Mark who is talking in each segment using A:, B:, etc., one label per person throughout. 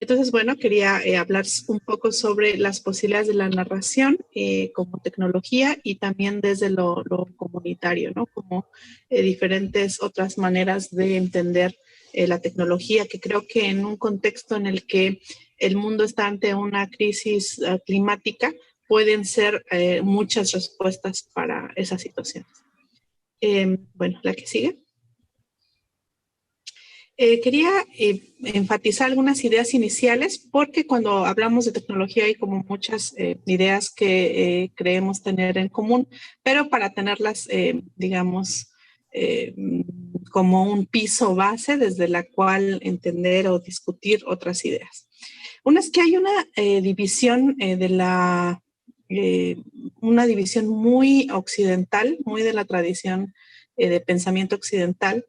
A: Entonces, bueno, quería hablar un poco sobre las posibilidades de la narración como tecnología y también desde lo comunitario, ¿no? Como diferentes otras maneras de entender la tecnología, que creo que en un contexto en el que el mundo está ante una crisis climática, pueden ser muchas respuestas para esas situaciones. Bueno, la que sigue. Quería enfatizar algunas ideas iniciales porque cuando hablamos de tecnología hay como muchas ideas que creemos tener en común, pero para tenerlas, digamos, como un piso base desde la cual entender o discutir otras ideas. Una es que hay una división una división muy occidental, muy de la tradición de pensamiento occidental,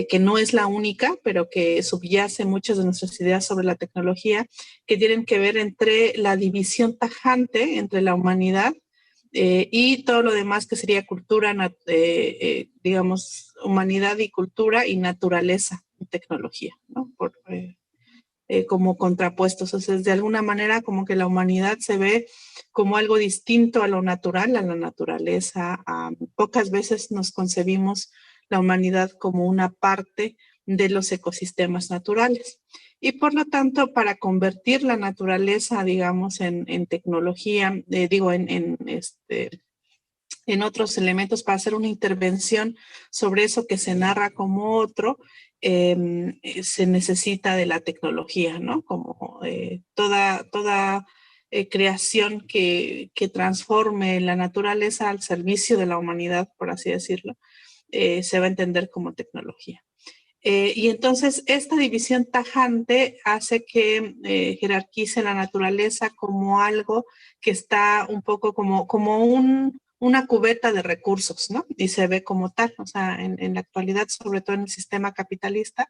A: que no es la única, pero que subyace muchas de nuestras ideas sobre la tecnología, que tienen que ver entre la división tajante entre la humanidad y todo lo demás que sería cultura, digamos, humanidad y cultura y naturaleza y tecnología, ¿no? Como contrapuestos. O sea, de alguna manera como que la humanidad se ve como algo distinto a lo natural, a la naturaleza. Pocas veces nos concebimos la humanidad como una parte de los ecosistemas naturales. Y por lo tanto, para convertir la naturaleza, digamos, en tecnología, en otros elementos, para hacer una intervención sobre eso que se narra como otro, se necesita de la tecnología, ¿no? Como toda creación que transforme la naturaleza al servicio de la humanidad, por así decirlo, se va a entender como tecnología. Y entonces esta división tajante hace que jerarquice la naturaleza como algo que está un poco como una cubeta de recursos, ¿no? Y se ve como tal. O sea, en la actualidad, sobre todo en el sistema capitalista,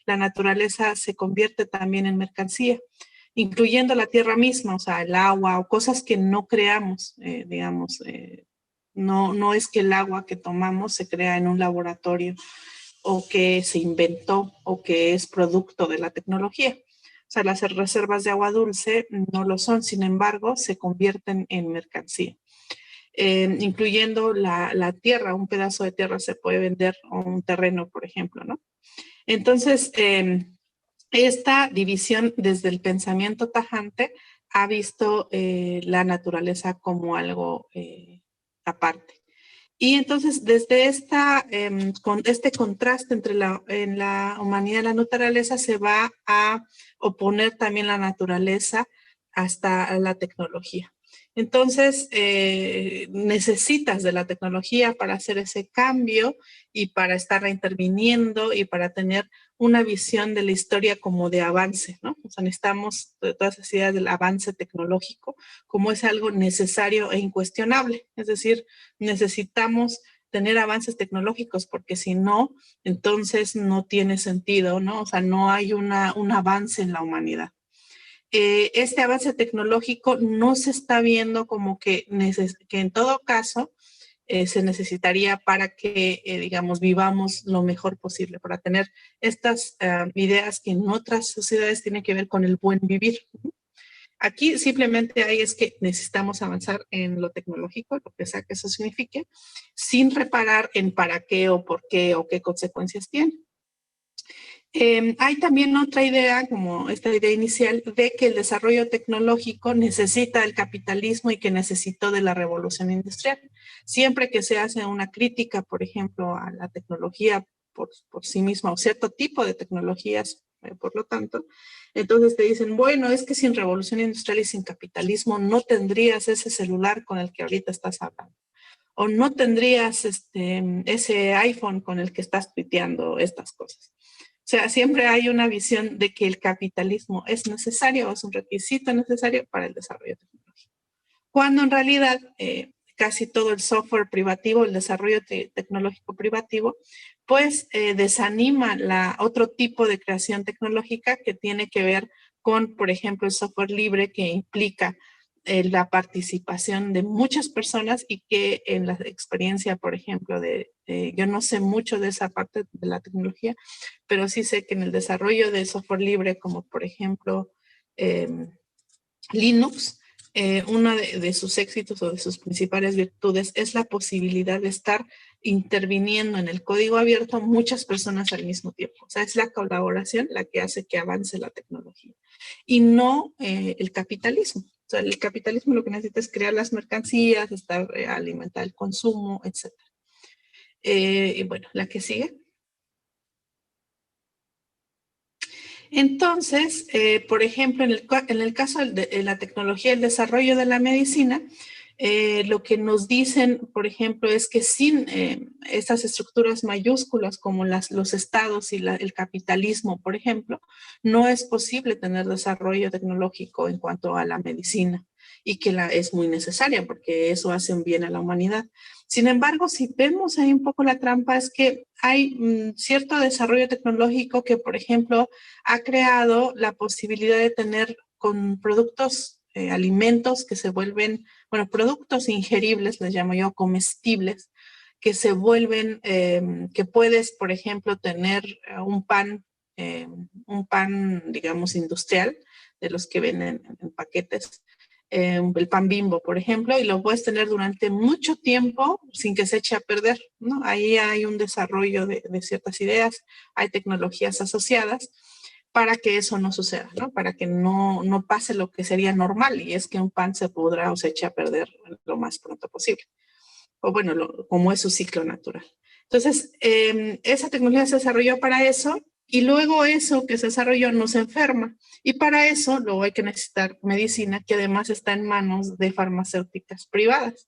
A: la naturaleza se convierte también en mercancía, incluyendo la tierra misma, o sea, el agua o cosas que no creamos, digamos. No es que el agua que tomamos se crea en un laboratorio o que se inventó o que es producto de la tecnología. O sea, las reservas de agua dulce no lo son, sin embargo, se convierten en mercancía. Incluyendo la tierra, un pedazo de tierra se puede vender o un terreno, por ejemplo, ¿no? Entonces, esta división desde el pensamiento tajante ha visto la naturaleza como algo aparte. Y entonces, desde con este contraste entre en la humanidad y la naturaleza, se va a oponer también la naturaleza hasta la tecnología. Entonces, necesitas de la tecnología para hacer ese cambio y para estar interviniendo y para tener una visión de la historia como de avance, ¿no? O sea, necesitamos todas esas ideas del avance tecnológico como es algo necesario e incuestionable. Es decir, necesitamos tener avances tecnológicos porque si no, entonces no tiene sentido, ¿no? O sea, no hay un avance en la humanidad. Este avance tecnológico no se está viendo como que en todo caso se necesitaría para que, digamos, vivamos lo mejor posible, para tener estas ideas que en otras sociedades tienen que ver con el buen vivir. Aquí simplemente hay es que necesitamos avanzar en lo tecnológico, lo que sea que eso signifique, sin reparar en para qué o por qué o qué consecuencias tiene. Hay también otra idea, como esta idea inicial, de que el desarrollo tecnológico necesita el capitalismo y que necesitó de la revolución industrial. Siempre que se hace una crítica, por ejemplo, a la tecnología por sí misma o cierto tipo de tecnologías, por lo tanto, entonces te dicen, bueno, es que sin revolución industrial y sin capitalismo no tendrías ese celular con el que ahorita estás hablando. O no tendrías ese iPhone con el que estás tuiteando estas cosas. O sea, siempre hay una visión de que el capitalismo es necesario o es un requisito necesario para el desarrollo tecnológico. Cuando en realidad casi todo el software privativo, el desarrollo tecnológico privativo, pues desanima otro tipo de creación tecnológica que tiene que ver con, por ejemplo, el software libre que implica la participación de muchas personas y que en la experiencia, por ejemplo, yo no sé mucho de esa parte de la tecnología, pero sí sé que en el desarrollo de software libre, como por ejemplo Linux, uno de sus éxitos o de sus principales virtudes es la posibilidad de estar interviniendo en el código abierto muchas personas al mismo tiempo. O sea, es la colaboración la que hace que avance la tecnología y no el capitalismo. O sea, el capitalismo lo que necesita es crear las mercancías, alimentar el consumo, etc. Y bueno, la que sigue. Entonces, por ejemplo, en el caso de la tecnología y el desarrollo de la medicina, lo que nos dicen, por ejemplo, es que sin estas estructuras mayúsculas como los estados y el capitalismo, por ejemplo, no es posible tener desarrollo tecnológico en cuanto a la medicina y que es muy necesaria porque eso hace un bien a la humanidad. Sin embargo, si vemos ahí un poco la trampa, es que hay cierto desarrollo tecnológico que, por ejemplo, ha creado la posibilidad de tener con productos, alimentos que se vuelven, bueno, productos ingeribles, les llamo yo, comestibles, que se vuelven, que puedes, por ejemplo, tener un pan, digamos, industrial, de los que venden en paquetes, el pan Bimbo, por ejemplo, y lo puedes tener durante mucho tiempo sin que se eche a perder, ¿no? Ahí hay un desarrollo de ciertas ideas, hay tecnologías asociadas para que eso no suceda, ¿no? Para que no pase lo que sería normal, y es que un pan se pudra o se eche a perder lo más pronto posible. O bueno, como es su ciclo natural. Entonces, esa tecnología se desarrolló para eso, y luego eso que se desarrolló nos enferma. Y para eso luego hay que necesitar medicina que además está en manos de farmacéuticas privadas.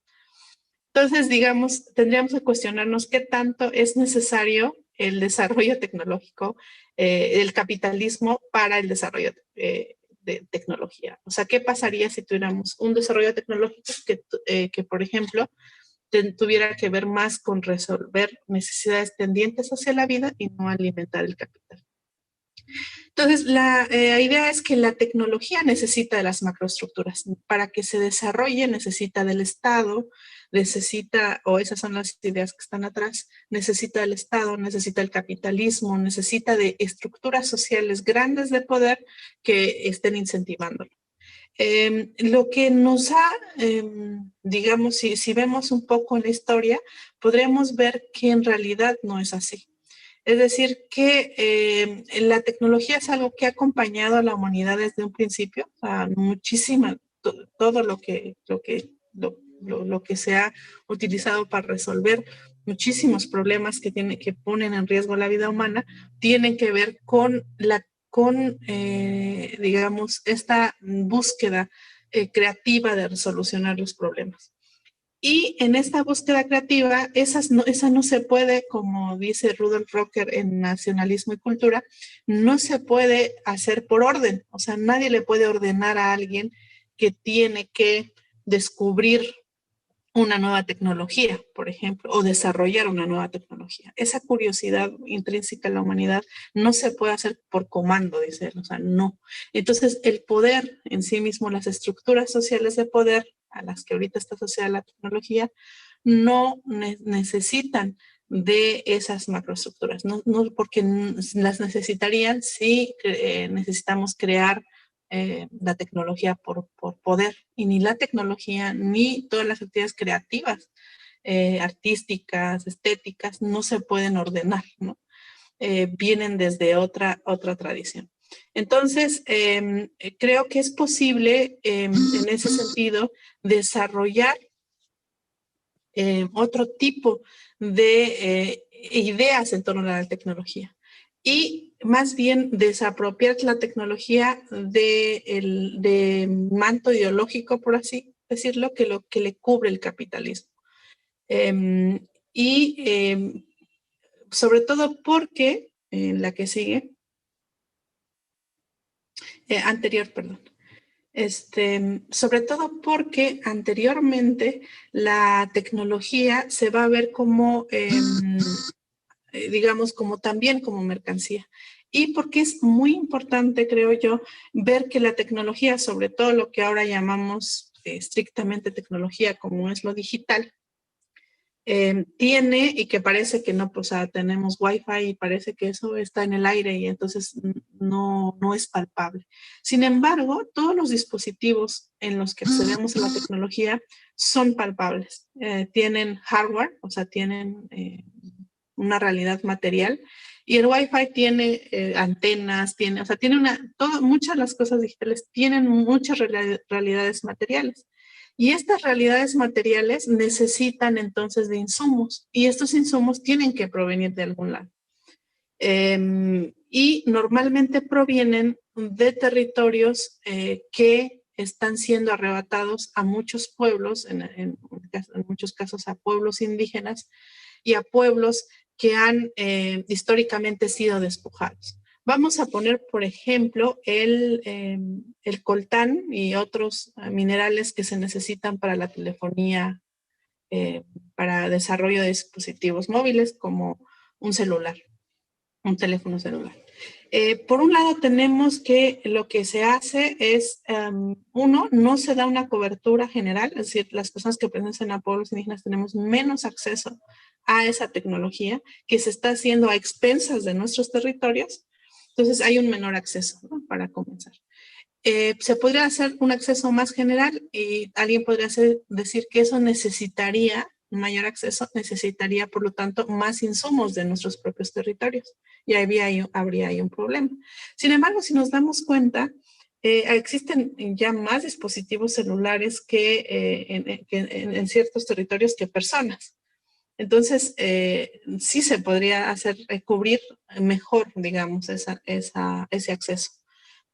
A: Entonces, digamos, tendríamos que cuestionarnos qué tanto es necesario el desarrollo tecnológico, el capitalismo para el desarrollo de tecnología. O sea, ¿qué pasaría si tuviéramos un desarrollo tecnológico que por ejemplo, tuviera que ver más con resolver necesidades tendientes hacia la vida y no alimentar el capital? Entonces, la idea es que la tecnología necesita de las macroestructuras. Para que se desarrolle necesita del Estado, o esas son las ideas que están atrás, necesita del Estado, necesita el capitalismo, necesita de estructuras sociales grandes de poder que estén incentivándolo. Lo que nos ha, digamos, si vemos un poco en la historia, podremos ver que en realidad no es así. Es decir, que la tecnología es algo que ha acompañado a la humanidad desde un principio, todo lo que se ha utilizado para resolver muchísimos problemas que ponen en riesgo la vida humana, tienen que ver con digamos, esta búsqueda creativa de resolucionar los problemas. Y en esta búsqueda creativa, esa no se puede, como dice Rudolf Rocker en Nacionalismo y Cultura, no se puede hacer por orden. O sea, nadie le puede ordenar a alguien que tiene que descubrir una nueva tecnología, por ejemplo, o desarrollar una nueva tecnología. Esa curiosidad intrínseca en la humanidad no se puede hacer por comando, dice él, o sea, no. Entonces, el poder en sí mismo, las estructuras sociales de poder a las que ahorita está asociada la tecnología, no necesitan de esas macroestructuras, no porque las necesitarían si necesitamos crear la tecnología por poder, y ni la tecnología ni todas las actividades creativas, artísticas, estéticas, no se pueden ordenar, ¿no? Vienen desde otra tradición. Entonces, creo que es posible en ese sentido desarrollar otro tipo de ideas en torno a la tecnología y más bien desapropiar la tecnología de manto ideológico, por así decirlo, que lo que le cubre el capitalismo. Sobre todo porque, la que sigue, anterior, perdón. Sobre todo porque anteriormente la tecnología se va a ver como, digamos, como también como mercancía. Y porque es muy importante, creo yo, ver que la tecnología, sobre todo lo que ahora llamamos estrictamente tecnología, como es lo digital, tiene y que parece que no, pues tenemos Wi-Fi y parece que eso está en el aire y entonces no es palpable. Sin embargo, todos los dispositivos en los que accedemos a la tecnología son palpables. Tienen hardware, o sea, tienen una realidad material, y el Wi-Fi tiene antenas, muchas de las cosas digitales tienen muchas realidades materiales. Y estas realidades materiales necesitan entonces de insumos, y estos insumos tienen que provenir de algún lado. Y normalmente provienen de territorios que están siendo arrebatados a muchos pueblos, en muchos casos a pueblos indígenas y a pueblos que han históricamente sido despojados. Vamos a poner, por ejemplo, el coltán y otros minerales que se necesitan para la telefonía, para desarrollo de dispositivos móviles como un celular, un teléfono celular. Por un lado tenemos que lo que se hace es, uno, no se da una cobertura general, es decir, las personas que pertenecen a pueblos indígenas tenemos menos acceso a esa tecnología que se está haciendo a expensas de nuestros territorios, entonces hay un menor acceso, ¿no? Para comenzar. Se podría hacer un acceso más general y alguien podría decir que eso necesitaría, mayor acceso, necesitaría por lo tanto más insumos de nuestros propios territorios y habría ahí un problema. Sin embargo, si nos damos cuenta, existen ya más dispositivos celulares que en ciertos territorios que personas. Entonces, sí se podría hacer, cubrir mejor, digamos, ese acceso.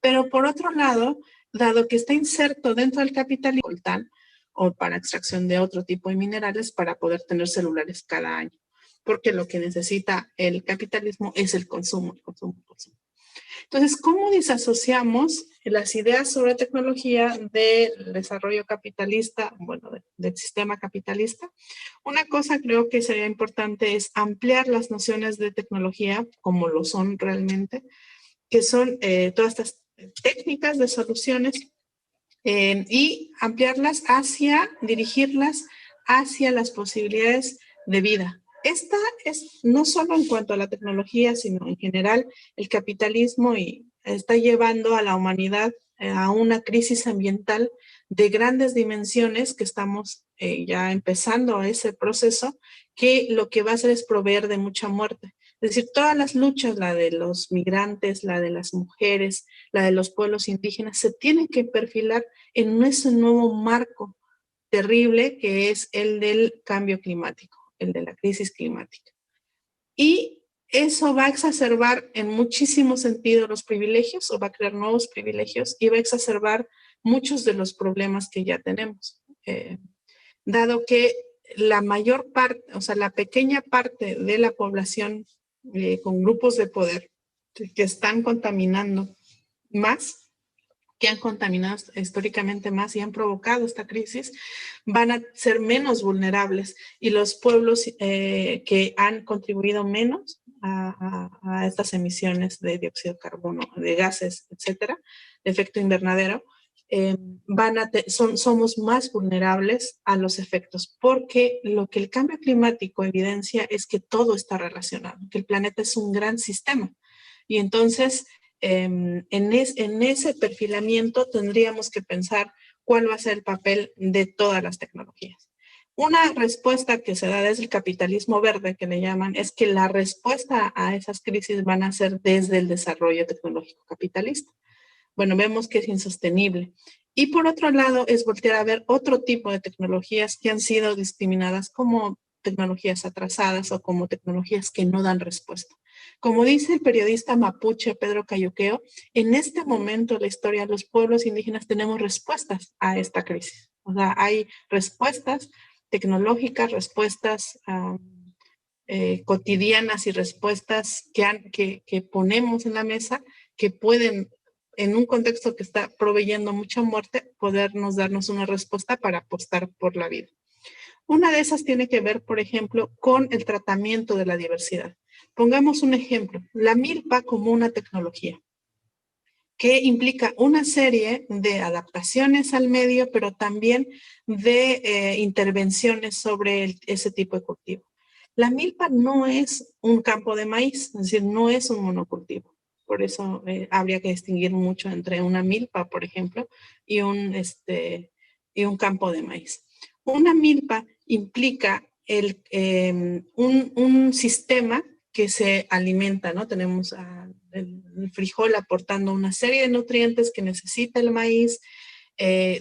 A: Pero por otro lado, dado que está inserto dentro del capitalismo, coltán, o para extracción de otro tipo de minerales para poder tener celulares cada año, porque lo que necesita el capitalismo es el consumo, el consumo, el consumo. Entonces, ¿cómo disasociamos las ideas sobre tecnología del desarrollo capitalista, bueno, del sistema capitalista? Una cosa creo que sería importante es ampliar las nociones de tecnología como lo son realmente, que son todas estas técnicas de soluciones, y ampliarlas dirigirlas hacia las posibilidades de vida. Esta es no solo en cuanto a la tecnología, sino en general el capitalismo está llevando a la humanidad a una crisis ambiental de grandes dimensiones que estamos ya empezando a ese proceso, que lo que va a hacer es proveer de mucha muerte. Es decir, todas las luchas, la de los migrantes, la de las mujeres, la de los pueblos indígenas, se tienen que perfilar en ese nuevo marco terrible que es el del cambio climático, el de la crisis climática. Y eso va a exacerbar en muchísimos sentidos los privilegios, o va a crear nuevos privilegios, y va a exacerbar muchos de los problemas que ya tenemos. Dado que la mayor parte, o sea, la pequeña parte de la población con grupos de poder que están contaminando más, que han contaminado históricamente más y han provocado esta crisis, van a ser menos vulnerables, y los pueblos que han contribuido menos a estas emisiones de dióxido de carbono, de gases, etcétera, de efecto invernadero, somos más vulnerables a los efectos, porque lo que el cambio climático evidencia es que todo está relacionado, que el planeta es un gran sistema. Y entonces, en ese perfilamiento tendríamos que pensar cuál va a ser el papel de todas las tecnologías. Una respuesta que se da desde el capitalismo verde, que le llaman, es que la respuesta a esas crisis van a ser desde el desarrollo tecnológico capitalista. Bueno, vemos que es insostenible. Y por otro lado, es voltear a ver otro tipo de tecnologías que han sido discriminadas como tecnologías atrasadas o como tecnologías que no dan respuesta. Como dice el periodista mapuche Pedro Cayuqueo, en este momento de la historia, los pueblos indígenas tenemos respuestas a esta crisis. O sea, hay respuestas tecnológicas, respuestas cotidianas y respuestas que ponemos en la mesa, que pueden, en un contexto que está proveyendo mucha muerte, darnos una respuesta para apostar por la vida. Una de esas tiene que ver, por ejemplo, con el tratamiento de la diversidad. Pongamos un ejemplo, la milpa como una tecnología. que implica una serie de adaptaciones al medio, pero también de intervenciones sobre ese tipo de cultivo. La milpa no es un campo de maíz, es decir, no es un monocultivo. Por eso habría que distinguir mucho entre una milpa, por ejemplo, y un campo de maíz. Una milpa implica un sistema que se alimenta, ¿no? Tenemos el frijol aportando una serie de nutrientes que necesita el maíz,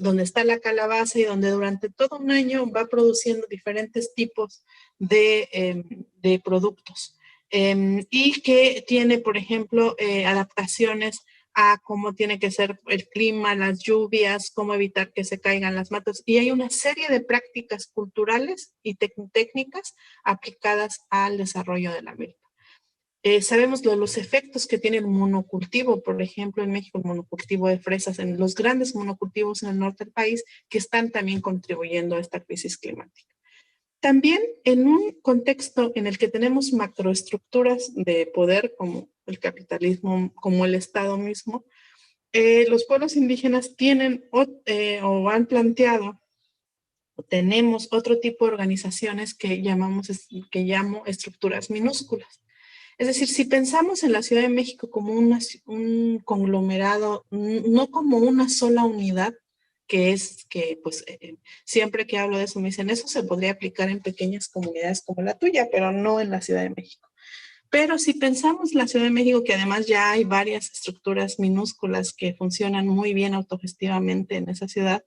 A: donde está la calabaza y donde durante todo un año va produciendo diferentes tipos de productos. Y que tiene, por ejemplo, adaptaciones a cómo tiene que ser el clima, las lluvias, cómo evitar que se caigan las matas. Y hay una serie de prácticas culturales y técnicas aplicadas al desarrollo de la milpa. Sabemos los efectos que tiene el monocultivo, por ejemplo, en México, el monocultivo de fresas, en los grandes monocultivos en el norte del país, que están también contribuyendo a esta crisis climática. También en un contexto en el que tenemos macroestructuras de poder, como el capitalismo, como el Estado mismo, los pueblos indígenas tienen o han planteado, o tenemos otro tipo de organizaciones que llamo estructuras minúsculas. Es decir, si pensamos en la Ciudad de México como un conglomerado, no como una sola unidad, pues siempre que hablo de eso me dicen, eso se podría aplicar en pequeñas comunidades como la tuya, pero no en la Ciudad de México. Pero si pensamos la Ciudad de México, que además ya hay varias estructuras minúsculas que funcionan muy bien autogestivamente en esa ciudad,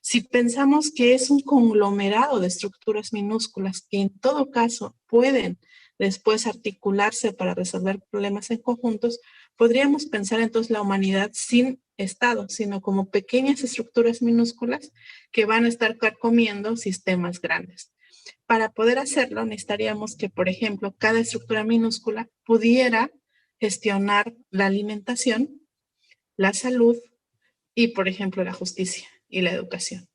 A: si pensamos que es un conglomerado de estructuras minúsculas que en todo caso pueden después articularse para resolver problemas en conjuntos, podríamos pensar entonces la humanidad sin Estado, sino como pequeñas estructuras minúsculas que van a estar carcomiendo sistemas grandes. Para poder hacerlo necesitaríamos que, por ejemplo, cada estructura minúscula pudiera gestionar la alimentación, la salud y, por ejemplo, la justicia y la educación,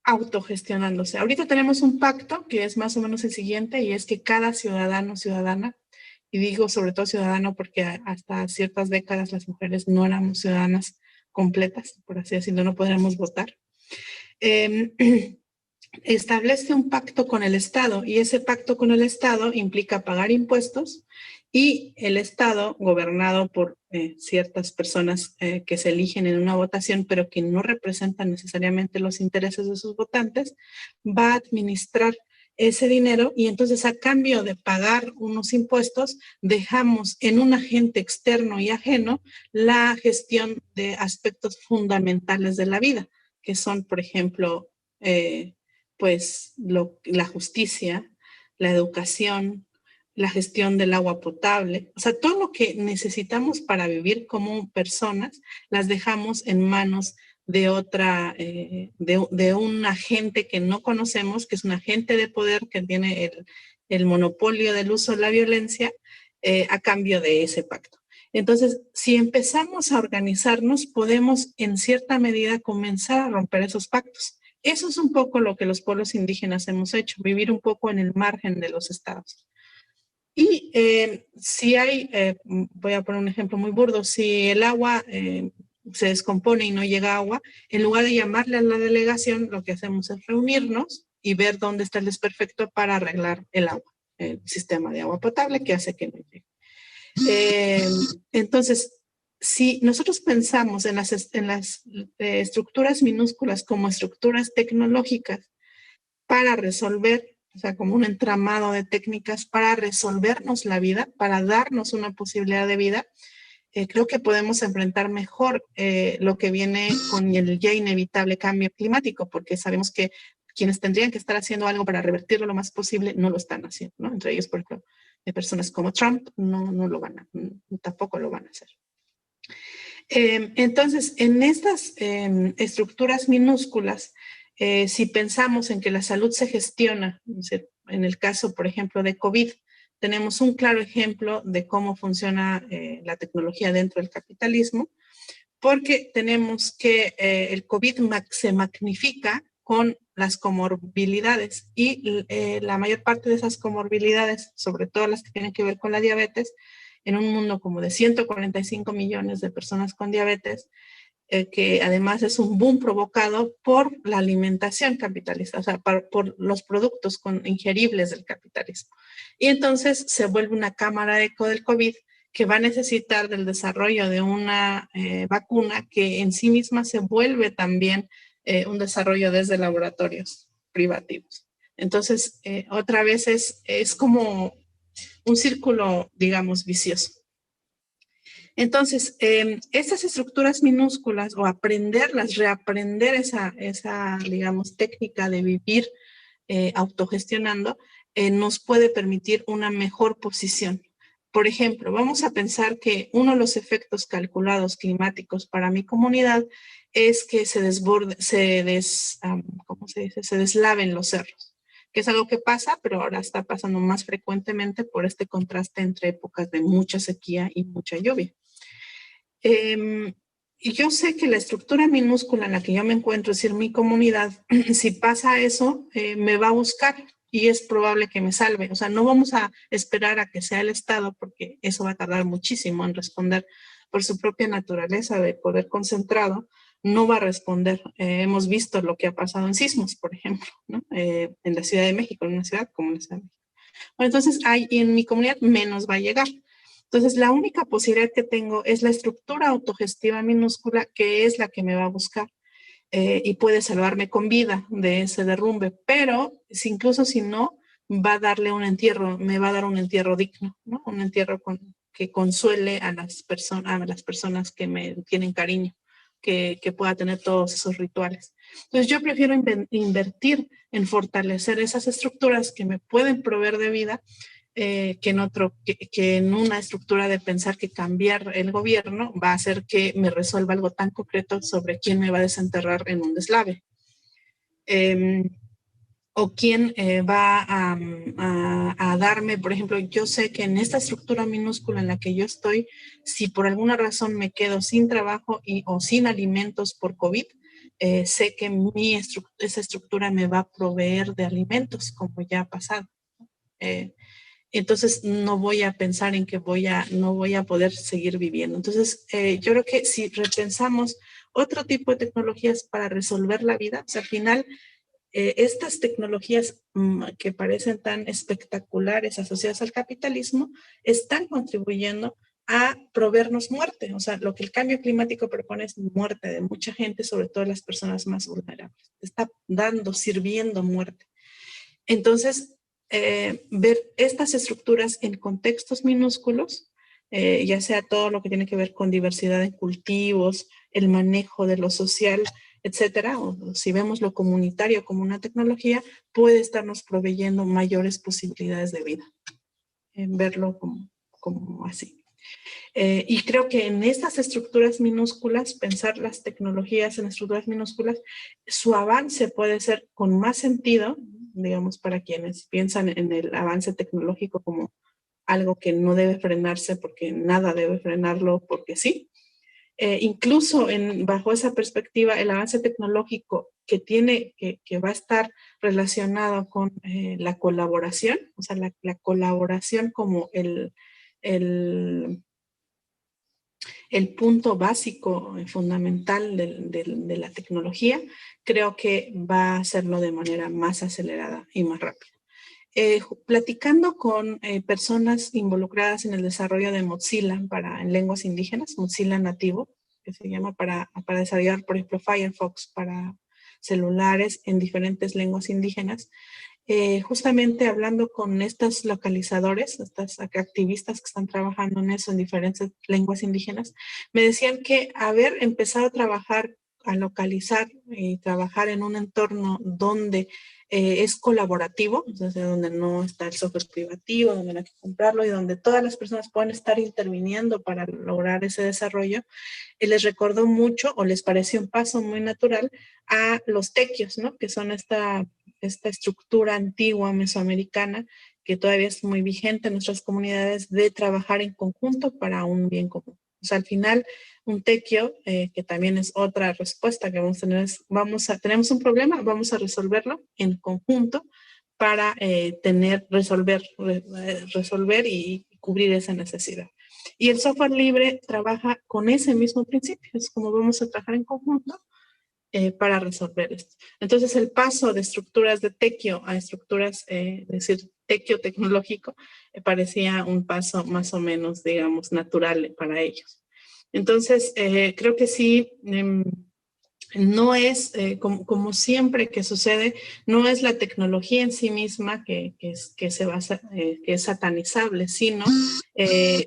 A: autogestionándose. Ahorita tenemos un pacto que es más o menos el siguiente, y es que cada ciudadano, ciudadana, y digo sobre todo ciudadano porque hasta ciertas décadas las mujeres no éramos ciudadanas completas, por así decirlo, no podríamos votar, establece un pacto con el Estado, y ese pacto con el Estado implica pagar impuestos, y el Estado, gobernado por ciertas personas que se eligen en una votación, pero que no representan necesariamente los intereses de sus votantes, va a administrar ese dinero, y entonces a cambio de pagar unos impuestos, dejamos en un agente externo y ajeno la gestión de aspectos fundamentales de la vida, que son, por ejemplo, pues la justicia, la educación, la gestión del agua potable, o sea, todo lo que necesitamos para vivir como personas, las dejamos en manos de de un agente que no conocemos, que es un agente de poder que tiene el monopolio del uso de la violencia a cambio de ese pacto. Entonces, si empezamos a organizarnos, podemos en cierta medida comenzar a romper esos pactos. Eso es un poco lo que los pueblos indígenas hemos hecho, vivir un poco en el margen de los estados. Y si voy a poner un ejemplo muy burdo, si el agua se descompone y no llega agua, en lugar de llamarle a la delegación, lo que hacemos es reunirnos y ver dónde está el desperfecto para arreglar el agua, el sistema de agua potable que hace que no llegue. Entonces, si nosotros pensamos en las estructuras minúsculas como estructuras tecnológicas para resolver, o sea, como un entramado de técnicas para resolvernos la vida, para darnos una posibilidad de vida, creo que podemos enfrentar mejor lo que viene con el ya inevitable cambio climático, porque sabemos que quienes tendrían que estar haciendo algo para revertirlo lo más posible no lo están haciendo, ¿no? Entre ellos, por ejemplo, personas como Trump no lo van a, tampoco lo van a hacer. Entonces, en estas estructuras minúsculas, si pensamos en que la salud se gestiona, en el caso, por ejemplo, de COVID, tenemos un claro ejemplo de cómo funciona la tecnología dentro del capitalismo, porque tenemos que el COVID se magnifica con las comorbilidades, y la mayor parte de esas comorbilidades, sobre todo las que tienen que ver con la diabetes, en un mundo como de 145 millones de personas con diabetes, que además es un boom provocado por la alimentación capitalista, o sea, por los productos ingeribles del capitalismo. Y entonces se vuelve una cámara de eco del COVID que va a necesitar del desarrollo de una vacuna que en sí misma se vuelve también un desarrollo desde laboratorios privativos. Entonces, otra vez es como un círculo, digamos, vicioso. Entonces, estas estructuras minúsculas o aprenderlas, reaprender esa digamos, técnica de vivir autogestionando, nos puede permitir una mejor posición. Por ejemplo, vamos a pensar que uno de los efectos calculados climáticos para mi comunidad es que se deslaven los cerros, que es algo que pasa, pero ahora está pasando más frecuentemente por este contraste entre épocas de mucha sequía y mucha lluvia. Y yo sé que la estructura minúscula en la que yo me encuentro, es decir, mi comunidad, si pasa eso, me va a buscar y es probable que me salve. O sea, no vamos a esperar a que sea el Estado porque eso va a tardar muchísimo en responder por su propia naturaleza de poder concentrado. No va a responder. Hemos visto lo que ha pasado en sismos, por ejemplo, ¿no? En la Ciudad de México, en una ciudad como la Ciudad de México. Bueno, entonces, en mi comunidad menos va a llegar. Entonces, la única posibilidad que tengo es la estructura autogestiva minúscula, que es la que me va a buscar y puede salvarme con vida de ese derrumbe. Pero incluso si no, va a darle un entierro, me va a dar un entierro digno, ¿no? Un entierro que consuele a las personas que me tienen cariño, que pueda tener todos esos rituales. Entonces, yo prefiero invertir en fortalecer esas estructuras que me pueden proveer de vida, que en una estructura de pensar que cambiar el gobierno va a hacer que me resuelva algo tan concreto sobre quién me va a desenterrar en un deslave. O quién va a darme, por ejemplo, yo sé que en esta estructura minúscula en la que yo estoy, si por alguna razón me quedo sin trabajo o sin alimentos por COVID, sé que esa estructura me va a proveer de alimentos, como ya ha pasado. Entonces no voy a pensar en que no voy a poder seguir viviendo. Entonces, yo creo que si repensamos otro tipo de tecnologías para resolver la vida, o sea, al final, estas tecnologías que parecen tan espectaculares asociadas al capitalismo están contribuyendo a proveernos muerte. O sea, lo que el cambio climático propone es muerte de mucha gente, sobre todo las personas más vulnerables. Está sirviendo muerte. Entonces, ver estas estructuras en contextos minúsculos, ya sea todo lo que tiene que ver con diversidad de cultivos, el manejo de lo social, etcétera, o si vemos lo comunitario como una tecnología, puede estarnos proveyendo mayores posibilidades de vida, en verlo como así. Y creo que en estas estructuras minúsculas, pensar las tecnologías en estructuras minúsculas, su avance puede ser con más sentido, digamos, para quienes piensan en el avance tecnológico como algo que no debe frenarse porque nada debe frenarlo porque sí. Incluso bajo esa perspectiva, el avance tecnológico que va a estar relacionado con la colaboración, o sea, la colaboración como el punto básico, fundamental de la tecnología, creo que va a hacerlo de manera más acelerada y más rápida. Platicando con personas involucradas en el desarrollo de Mozilla en lenguas indígenas, Mozilla nativo, que se llama para desarrollar, por ejemplo, Firefox para celulares en diferentes lenguas indígenas, justamente hablando con estos localizadores, estas activistas que están trabajando en eso en diferentes lenguas indígenas, me decían que haber empezado a localizar y trabajar en un entorno donde es colaborativo, desde donde no está el software privativo, donde no hay que comprarlo y donde todas las personas pueden estar interviniendo para lograr ese desarrollo, les recordó mucho o les pareció un paso muy natural a los tequios, ¿no? Que son esta estructura antigua mesoamericana que todavía es muy vigente en nuestras comunidades de trabajar en conjunto para un bien común. O sea, al final, un tequio, que también es otra respuesta que vamos a tener, tenemos un problema, vamos a resolverlo en conjunto para resolver y cubrir esa necesidad. Y el software libre trabaja con ese mismo principio, es como vamos a trabajar en conjunto para resolver esto. Entonces el paso de estructuras de tequio a estructuras, es decir, tequio tecnológico, parecía un paso más o menos, digamos, natural para ellos. Entonces, creo que sí, no es, como siempre que sucede, no es la tecnología en sí misma que se basa, que es satanizable, sino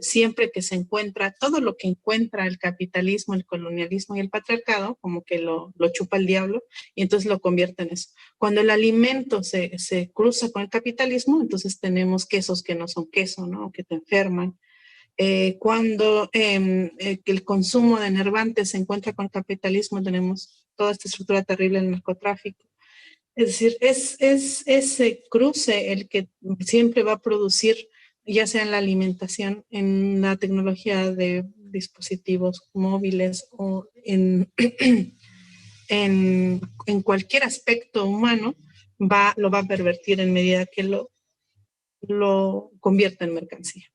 A: siempre que se encuentra, todo lo que encuentra el capitalismo, el colonialismo y el patriarcado, como que lo chupa el diablo y entonces lo convierte en eso. Cuando el alimento se cruza con el capitalismo, entonces tenemos quesos que no son queso, ¿no? Que te enferman. Cuando el consumo de enervantes se encuentra con el capitalismo, tenemos toda esta estructura terrible del narcotráfico. Es decir, es ese cruce el que siempre va a producir, ya sea en la alimentación, en la tecnología de dispositivos móviles o en cualquier aspecto humano, lo va a pervertir en medida que lo convierta en mercancía.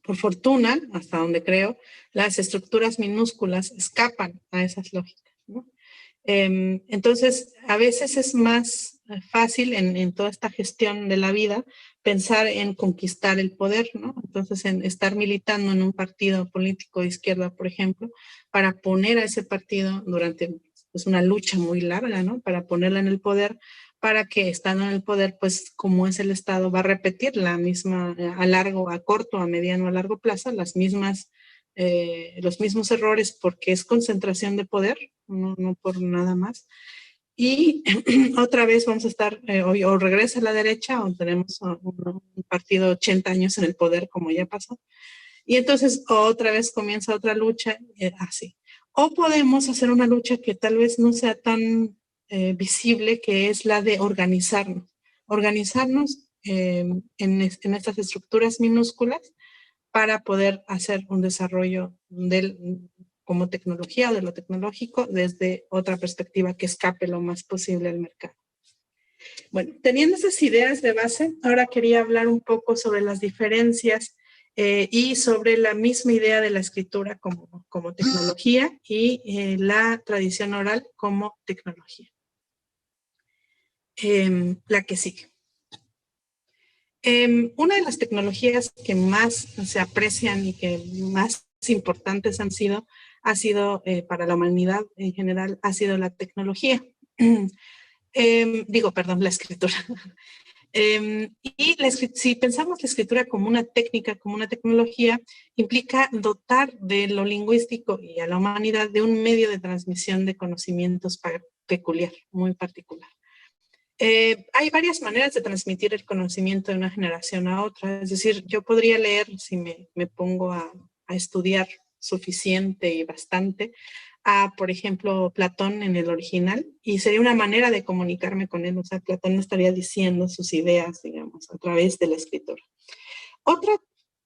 A: Por fortuna, hasta donde creo, las estructuras minúsculas escapan a esas lógicas, ¿no? Entonces, a veces es más fácil en toda esta gestión de la vida pensar en conquistar el poder, ¿no? Entonces, en estar militando en un partido político de izquierda, por ejemplo, para poner a ese partido durante pues, una lucha muy larga, ¿no? Para ponerla en el poder, para que estando en el poder, pues como es el Estado, va a repetir la misma a corto, a mediano, a largo plazo, los mismos errores porque es concentración de poder, no por nada más. Y otra vez vamos a estar, o regresa a la derecha, o tenemos un partido 80 años en el poder, como ya pasó. Y entonces otra vez comienza otra lucha, así. O podemos hacer una lucha que tal vez no sea tan visible, que es la de organizarnos. Organizarnos en estas estructuras minúsculas para poder hacer un desarrollo como tecnología o de lo tecnológico desde otra perspectiva que escape lo más posible al mercado. Bueno, teniendo esas ideas de base, ahora quería hablar un poco sobre las diferencias y sobre la misma idea de la escritura como tecnología y la tradición oral como tecnología. La que sigue. Una de las tecnologías que más se aprecian y que más importantes ha sido para la humanidad en general, ha sido la tecnología. La escritura. Si pensamos la escritura como una técnica, como una tecnología, implica dotar de lo lingüístico y a la humanidad de un medio de transmisión de conocimientos peculiar, muy particular. Hay varias maneras de transmitir el conocimiento de una generación a otra. Es decir, yo podría leer, si me pongo a estudiar suficiente y bastante, por ejemplo, Platón en el original, y sería una manera de comunicarme con él. O sea, Platón estaría diciendo sus ideas, digamos, a través de la escritura. Otra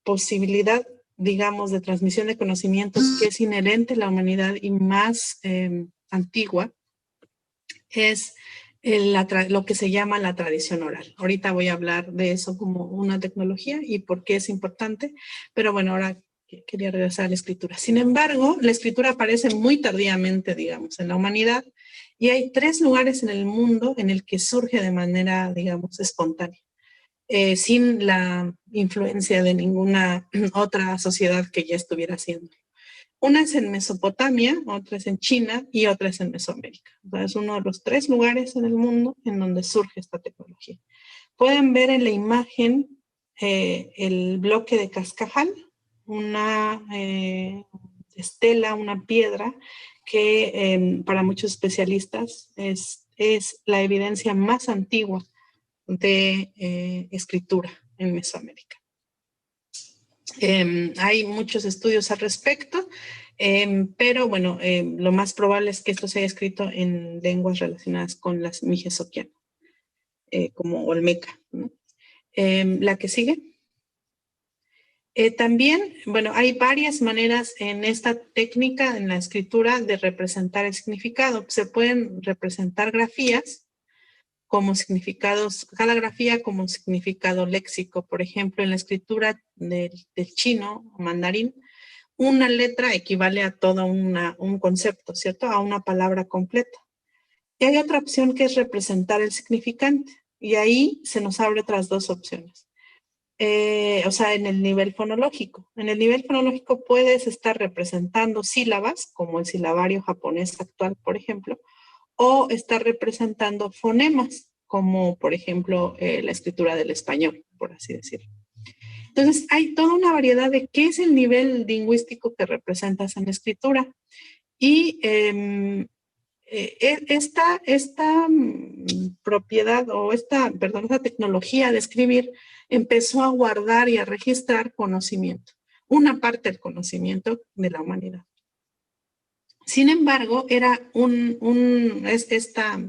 A: posibilidad, digamos, de transmisión de conocimientos que es inherente a la humanidad y más antigua es lo que se llama la tradición oral. Ahorita voy a hablar de eso como una tecnología y por qué es importante, pero bueno, ahora quería regresar a la escritura. Sin embargo, la escritura aparece muy tardíamente, digamos, en la humanidad, y hay 3 lugares en el mundo en el que surge de manera, digamos, espontánea, sin la influencia de ninguna otra sociedad que ya estuviera haciendo. Una es en Mesopotamia, otra es en China y otra es en Mesoamérica. Entonces, es uno de los 3 lugares en el mundo en donde surge esta tecnología. Pueden ver en la imagen el bloque de cascajal, una estela, una piedra que para muchos especialistas es la evidencia más antigua de escritura en Mesoamérica. Hay muchos estudios al respecto, pero bueno, lo más probable es que esto se haya escrito en lenguas relacionadas con las mijezoquianas, como olmeca, ¿no? La que sigue. También, bueno, hay varias maneras en esta técnica, en la escritura, de representar el significado. Se pueden representar grafías como significados, cada grafía como significado léxico. Por ejemplo, en la escritura del chino o mandarín, una letra equivale a todo un concepto, ¿cierto? A una palabra completa. Y hay otra opción que es representar el significante. Y ahí se nos abre otras dos opciones. O sea, en el nivel fonológico. En el nivel fonológico puedes estar representando sílabas, como el silabario japonés actual, por ejemplo, o estar representando fonemas, como por ejemplo la escritura del español, por así decirlo. Entonces, hay toda una variedad de qué es el nivel lingüístico que representas en la escritura. Y esta propiedad o esta tecnología de escribir empezó a guardar y a registrar conocimiento, una parte del conocimiento de la humanidad. Sin embargo, era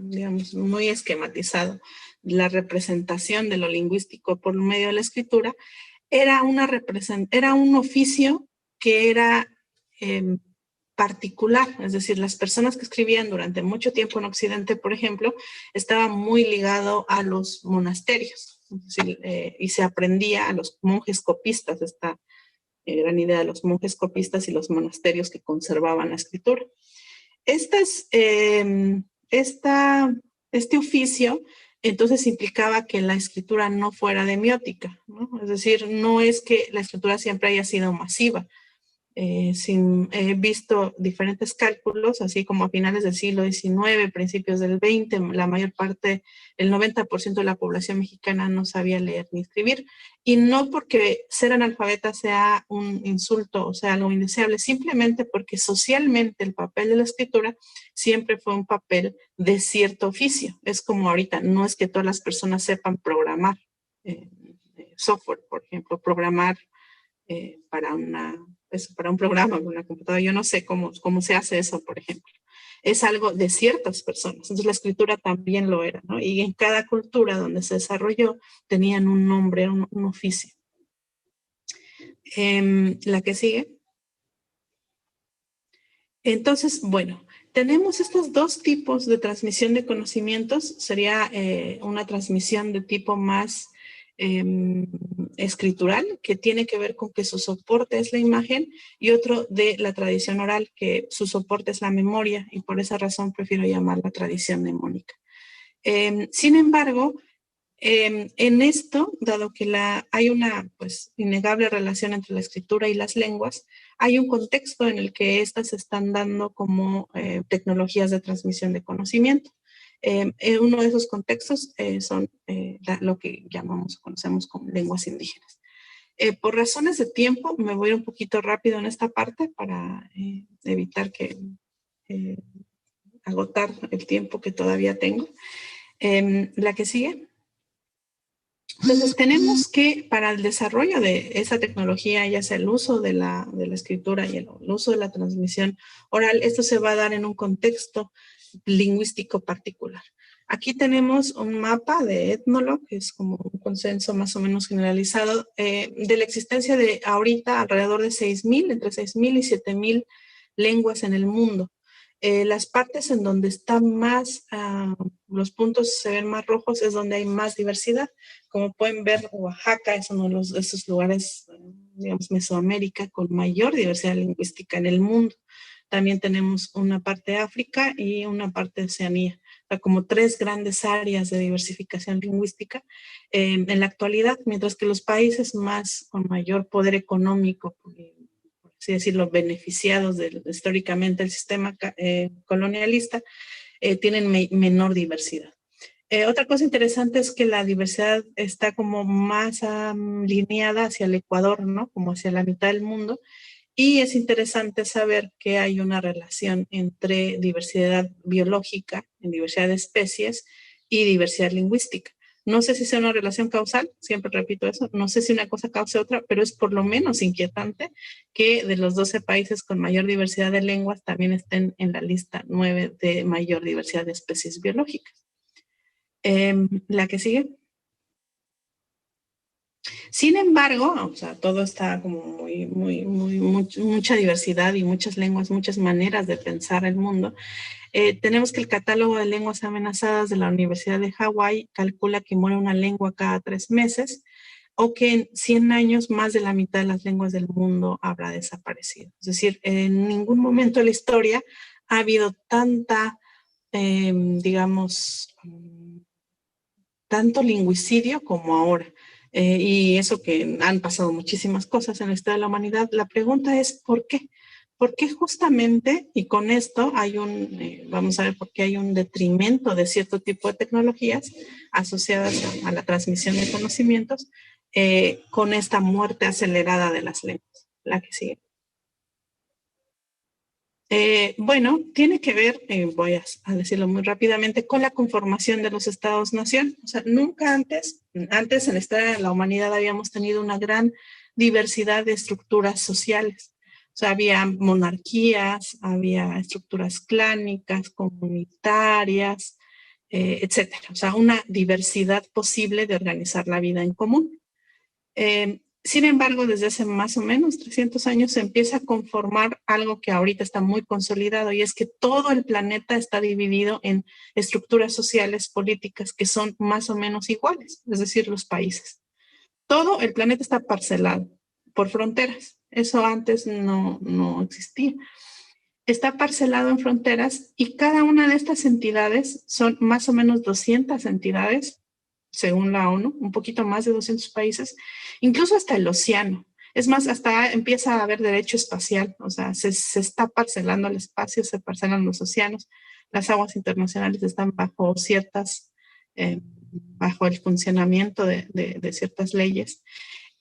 A: digamos, muy esquematizado la representación de lo lingüístico por medio de la escritura. Era un oficio que era particular, es decir, las personas que escribían durante mucho tiempo en Occidente, por ejemplo, estaba muy ligado a los monasterios, es decir, y se aprendía a los monjes copistas, esta gran idea de los monjes copistas y los monasterios que conservaban la escritura. Este oficio entonces implicaba que la escritura no fuera demiótica, ¿no? Es decir, no es que la escritura siempre haya sido masiva. He visto diferentes cálculos, así como a finales del siglo XIX, principios del XX, la mayor parte, el 90% de la población mexicana no sabía leer ni escribir. Y no porque ser analfabeta sea un insulto o sea algo indeseable, simplemente porque socialmente el papel de la escritura siempre fue un papel de cierto oficio. Es como ahorita, no es que todas las personas sepan programar software, por ejemplo, programar para un programa, una computadora. Yo no sé cómo se hace eso, por ejemplo. Es algo de ciertas personas. Entonces la escritura también lo era, ¿no? Y en cada cultura donde se desarrolló tenían un nombre, un oficio. La que sigue. Entonces, bueno, tenemos estos dos tipos de transmisión de conocimientos. Sería una transmisión de tipo más escritural, que tiene que ver con que su soporte es la imagen, y otro de la tradición oral, que su soporte es la memoria, y por esa razón prefiero llamarla tradición mnemónica. Sin embargo, en esto, dado que hay una pues, innegable relación entre la escritura y las lenguas, hay un contexto en el que estas se están dando como tecnologías de transmisión de conocimiento. Uno de esos contextos son lo que conocemos como lenguas indígenas. Por razones de tiempo, me voy un poquito rápido en esta parte para evitar agotar el tiempo que todavía tengo. La que sigue. Entonces, tenemos que para el desarrollo de esa tecnología, ya sea el uso de la escritura y el uso de la transmisión oral, esto se va a dar en un contexto lingüístico particular. Aquí tenemos un mapa de Ethnologue, que es como un consenso más o menos generalizado, de la existencia de ahorita alrededor de 6,000, entre 6,000 y 7,000 lenguas en el mundo. Las partes en donde están más, los puntos se ven más rojos, es donde hay más diversidad. Como pueden ver, Oaxaca es uno de esos lugares, digamos, Mesoamérica, con mayor diversidad lingüística en el mundo. También tenemos una parte de África y una parte de Oceanía. O sea, como tres grandes áreas de diversificación lingüística en la actualidad, mientras que los países con mayor poder económico, por así decirlo, beneficiados históricamente del sistema colonialista, tienen menor diversidad. Otra cosa interesante es que la diversidad está como más alineada hacia el Ecuador, ¿no? Como hacia la mitad del mundo. Y es interesante saber que hay una relación entre diversidad biológica, en diversidad de especies, y diversidad lingüística. No sé si sea una relación causal, siempre repito eso, no sé si una cosa cause otra, pero es por lo menos inquietante que de los 12 países con mayor diversidad de lenguas también estén en la lista 9 de mayor diversidad de especies biológicas. La que sigue. Sin embargo, o sea, todo está como mucha diversidad y muchas lenguas, muchas maneras de pensar el mundo. Tenemos que el catálogo de lenguas amenazadas de la Universidad de Hawái calcula que muere una lengua cada 3 meses, o que en 100 años más de la mitad de las lenguas del mundo habrá desaparecido. Es decir, en ningún momento de la historia ha habido digamos, tanto lingüicidio como ahora. Y eso que han pasado muchísimas cosas en la historia de la humanidad. La pregunta es, ¿por qué? ¿Por qué justamente, y con esto hay vamos a ver por qué hay un detrimento de cierto tipo de tecnologías asociadas a la transmisión de conocimientos, con esta muerte acelerada de las lenguas? La que sigue. Bueno, tiene que ver, voy a decirlo muy rápidamente, con la conformación de los estados-nación. O sea, nunca antes en la historia de la humanidad habíamos tenido una gran diversidad de estructuras sociales. O sea, había monarquías, había estructuras clánicas, comunitarias, etcétera. O sea, una diversidad posible de organizar la vida en común. Sin embargo, desde hace más o menos 300 años se empieza a conformar algo que ahorita está muy consolidado, y es que todo el planeta está dividido en estructuras sociales, políticas que son más o menos iguales, es decir, los países. Todo el planeta está parcelado por fronteras. Eso antes no existía. Está parcelado en fronteras, y cada una de estas entidades son más o menos 200 entidades según la ONU, un poquito más de 200 países, incluso hasta el océano. Es más, hasta empieza a haber derecho espacial, o sea, se está parcelando el espacio, se parcelan los océanos, las aguas internacionales están bajo el funcionamiento de ciertas leyes.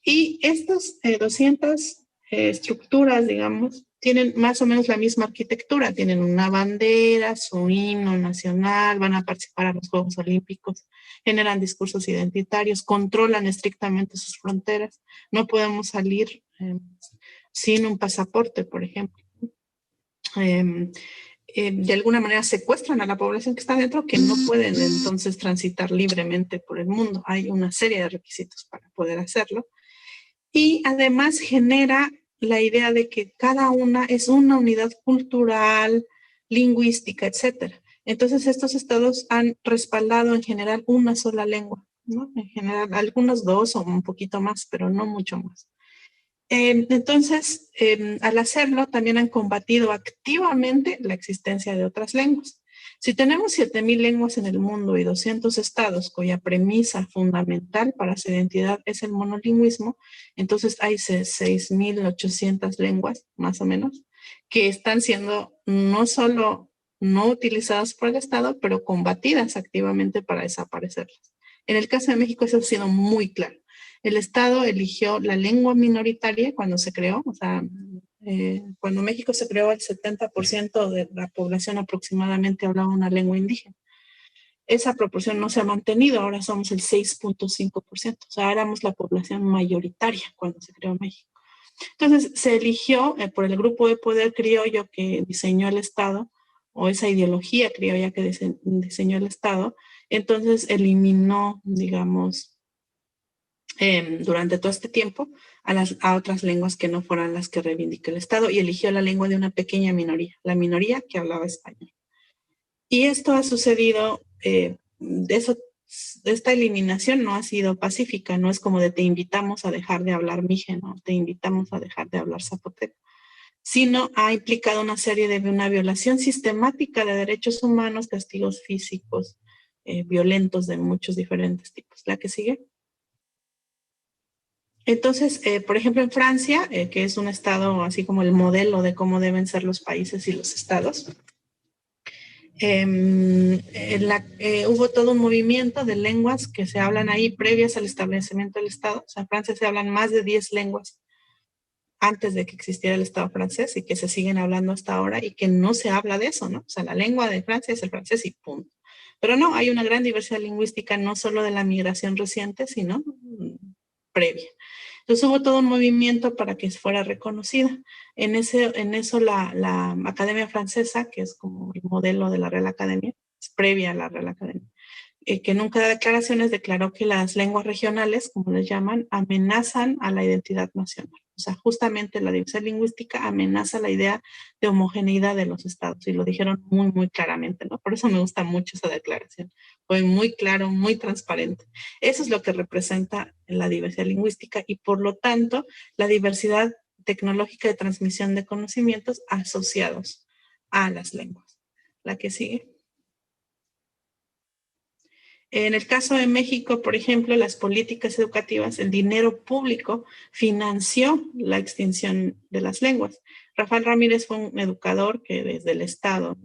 A: Y estas 200 estructuras, digamos, tienen más o menos la misma arquitectura. Tienen una bandera, su himno nacional, van a participar a los Juegos Olímpicos, generan discursos identitarios, controlan estrictamente sus fronteras. No podemos salir sin un pasaporte, por ejemplo. De alguna manera secuestran a la población que está dentro, que no pueden entonces transitar libremente por el mundo. Hay una serie de requisitos para poder hacerlo. Y además genera la idea de que cada una es una unidad cultural, lingüística, etcétera. Entonces, estos estados han respaldado en general una sola lengua, ¿no? En general, algunos dos o un poquito más, pero no mucho más. Entonces, al hacerlo, también han combatido activamente la existencia de otras lenguas. Si tenemos 7,000 lenguas en el mundo y 200 estados cuya premisa fundamental para su identidad es el monolingüismo, entonces hay 6,800 lenguas, más o menos, que están siendo no solo no utilizadas por el Estado, pero combatidas activamente para desaparecerlas. En el caso de México eso ha sido muy claro. El Estado eligió la lengua minoritaria cuando se creó, o sea, cuando México se creó, el 70% de la población aproximadamente hablaba una lengua indígena. Esa proporción no se ha mantenido, ahora somos el 6,5%, o sea, éramos la población mayoritaria cuando se creó México. Entonces, se eligió por el grupo de poder criollo que diseñó el Estado, o esa ideología criolla que diseñó el Estado, entonces eliminó, digamos, durante todo este tiempo a otras lenguas que no fueran las que reivindica el Estado, y eligió la lengua de una pequeña minoría, la minoría que hablaba español. Y esto ha sucedido, esta eliminación no ha sido pacífica, no es como de te invitamos a dejar de hablar mije, ¿no? Te invitamos a dejar de hablar zapoteco, sino ha implicado una serie de una violación sistemática de derechos humanos, castigos físicos, violentos de muchos diferentes tipos. ¿La que sigue? Entonces, por ejemplo, en Francia, que es un estado así como el modelo de cómo deben ser los países y los estados, hubo todo un movimiento de lenguas que se hablan ahí previas al establecimiento del Estado. O sea, en Francia se hablan más de 10 lenguas antes de que existiera el Estado francés, y que se siguen hablando hasta ahora, y que no se habla de eso, ¿no? O sea, la lengua de Francia es el francés y punto. Pero no, hay una gran diversidad lingüística, no solo de la migración reciente, sino previa. Entonces hubo todo un movimiento para que fuera reconocida. En eso la Academia Francesa, que es como el modelo de la Real Academia, es previa a la Real Academia, que nunca da declaraciones, declaró que las lenguas regionales, como les llaman, amenazan a la identidad nacional. O sea, justamente la diversidad lingüística amenaza la idea de homogeneidad de los estados, y lo dijeron muy, muy claramente, ¿no? Por eso me gusta mucho esa declaración. Fue muy claro, muy transparente. Eso es lo que representa la diversidad lingüística y, por lo tanto, la diversidad tecnológica de transmisión de conocimientos asociados a las lenguas. La que sigue. En el caso de México, por ejemplo, las políticas educativas, el dinero público financió la extinción de las lenguas. Rafael Ramírez fue un educador que desde el Estado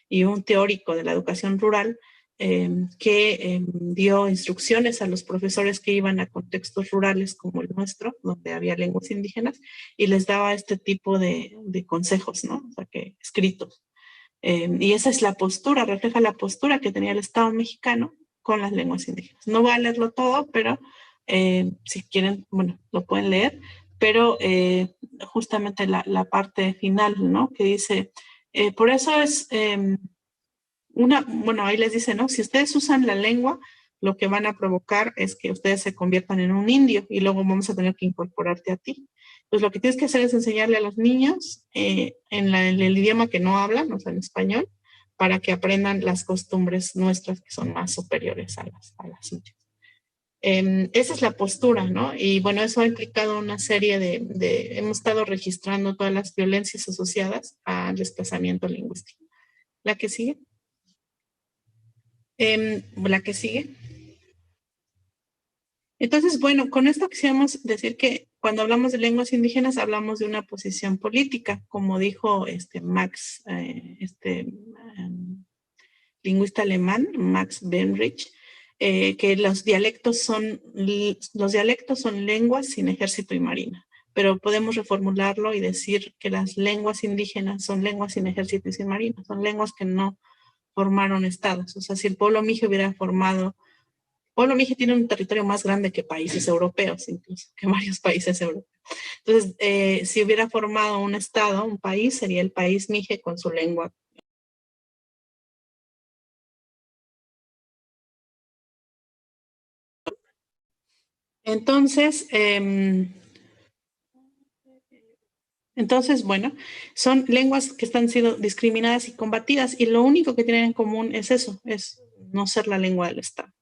A: y un teórico de la educación rural que dio instrucciones a los profesores que iban a contextos rurales como el nuestro, donde había lenguas indígenas, y les daba este tipo de consejos, ¿no? O sea, que escritos. Y esa es la postura, refleja la postura que tenía el Estado mexicano con las lenguas indígenas. No voy a leerlo todo, pero si quieren, bueno, lo pueden leer, pero justamente la parte final, ¿no? Que dice, por eso es bueno, ahí les dice, ¿no? Si ustedes usan la lengua, lo que van a provocar es que ustedes se conviertan en un indio y luego vamos a tener que incorporarte a ti. Pues lo que tienes que hacer es enseñarle a los niños en el idioma que no hablan, o sea, en español, para que aprendan las costumbres nuestras que son más superiores a las suyas. Esa es la postura, ¿no? Y bueno, eso ha implicado una serie hemos estado registrando todas las violencias asociadas al desplazamiento lingüístico. ¿La que sigue? La que sigue. Entonces, bueno, con esto quisiéramos decir que cuando hablamos de lenguas indígenas hablamos de una posición política, como dijo Max, lingüista alemán, Max Benrich, que los dialectos son lenguas sin ejército y marina, pero podemos reformularlo y decir que las lenguas indígenas son lenguas sin ejército y sin marina, son lenguas que no formaron estados. O sea, si el pueblo mije hubiera formado, pueblo mije tiene un territorio más grande que países europeos, incluso que varios países europeos. Entonces, si hubiera formado un estado, un país, sería el país mije con su lengua. Entonces, bueno, son lenguas que están siendo discriminadas y combatidas, y lo único que tienen en común es eso, es no ser la lengua del Estado.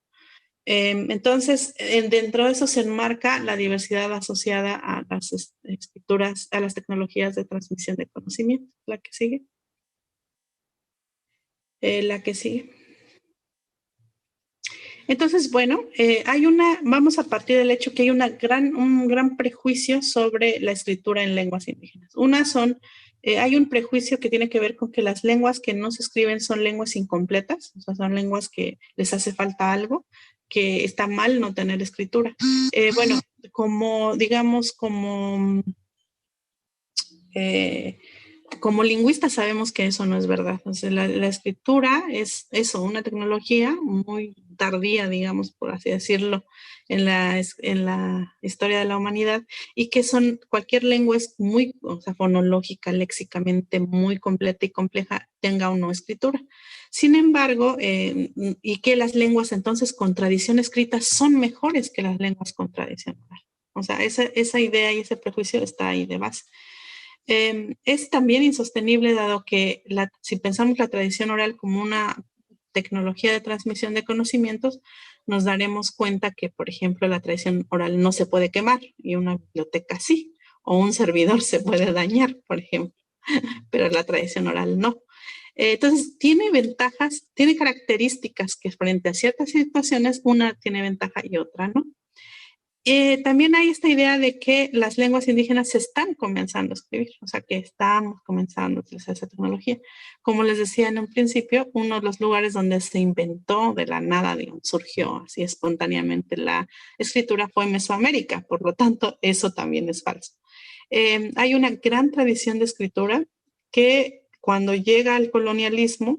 A: Entonces, dentro de eso se enmarca la diversidad asociada a las escrituras, a las tecnologías de transmisión de conocimiento. La que sigue. La que sigue. Entonces, bueno, vamos a partir del hecho que hay un gran prejuicio sobre la escritura en lenguas indígenas. Hay un prejuicio que tiene que ver con que las lenguas que no se escriben son lenguas incompletas, o sea, son lenguas que les hace falta algo, que está mal no tener escritura. Bueno, como lingüistas sabemos que eso no es verdad. O sea, la escritura es eso, una tecnología muy tardía, digamos, por así decirlo, en la historia de la humanidad, y que cualquier lengua es muy, o sea, fonológica, léxicamente muy completa y compleja, tenga o no escritura. Sin embargo, y que las lenguas entonces con tradición escrita son mejores que las lenguas con tradición oral. O sea, esa idea y ese prejuicio está ahí de base. Es también insostenible dado que si pensamos la tradición oral como una tecnología de transmisión de conocimientos, nos daremos cuenta que, por ejemplo, la tradición oral no se puede quemar y una biblioteca sí, o un servidor se puede dañar, por ejemplo, pero la tradición oral no. Entonces, tiene ventajas, tiene características que frente a ciertas situaciones, una tiene ventaja y otra no. También hay esta idea de que las lenguas indígenas se están comenzando a escribir, o sea, que estamos comenzando a utilizar esa tecnología. Como les decía en un principio, uno de los lugares donde se inventó de la nada, digamos, surgió así espontáneamente la escritura fue en Mesoamérica, por lo tanto, eso también es falso. Hay una gran tradición de escritura que cuando llega el colonialismo,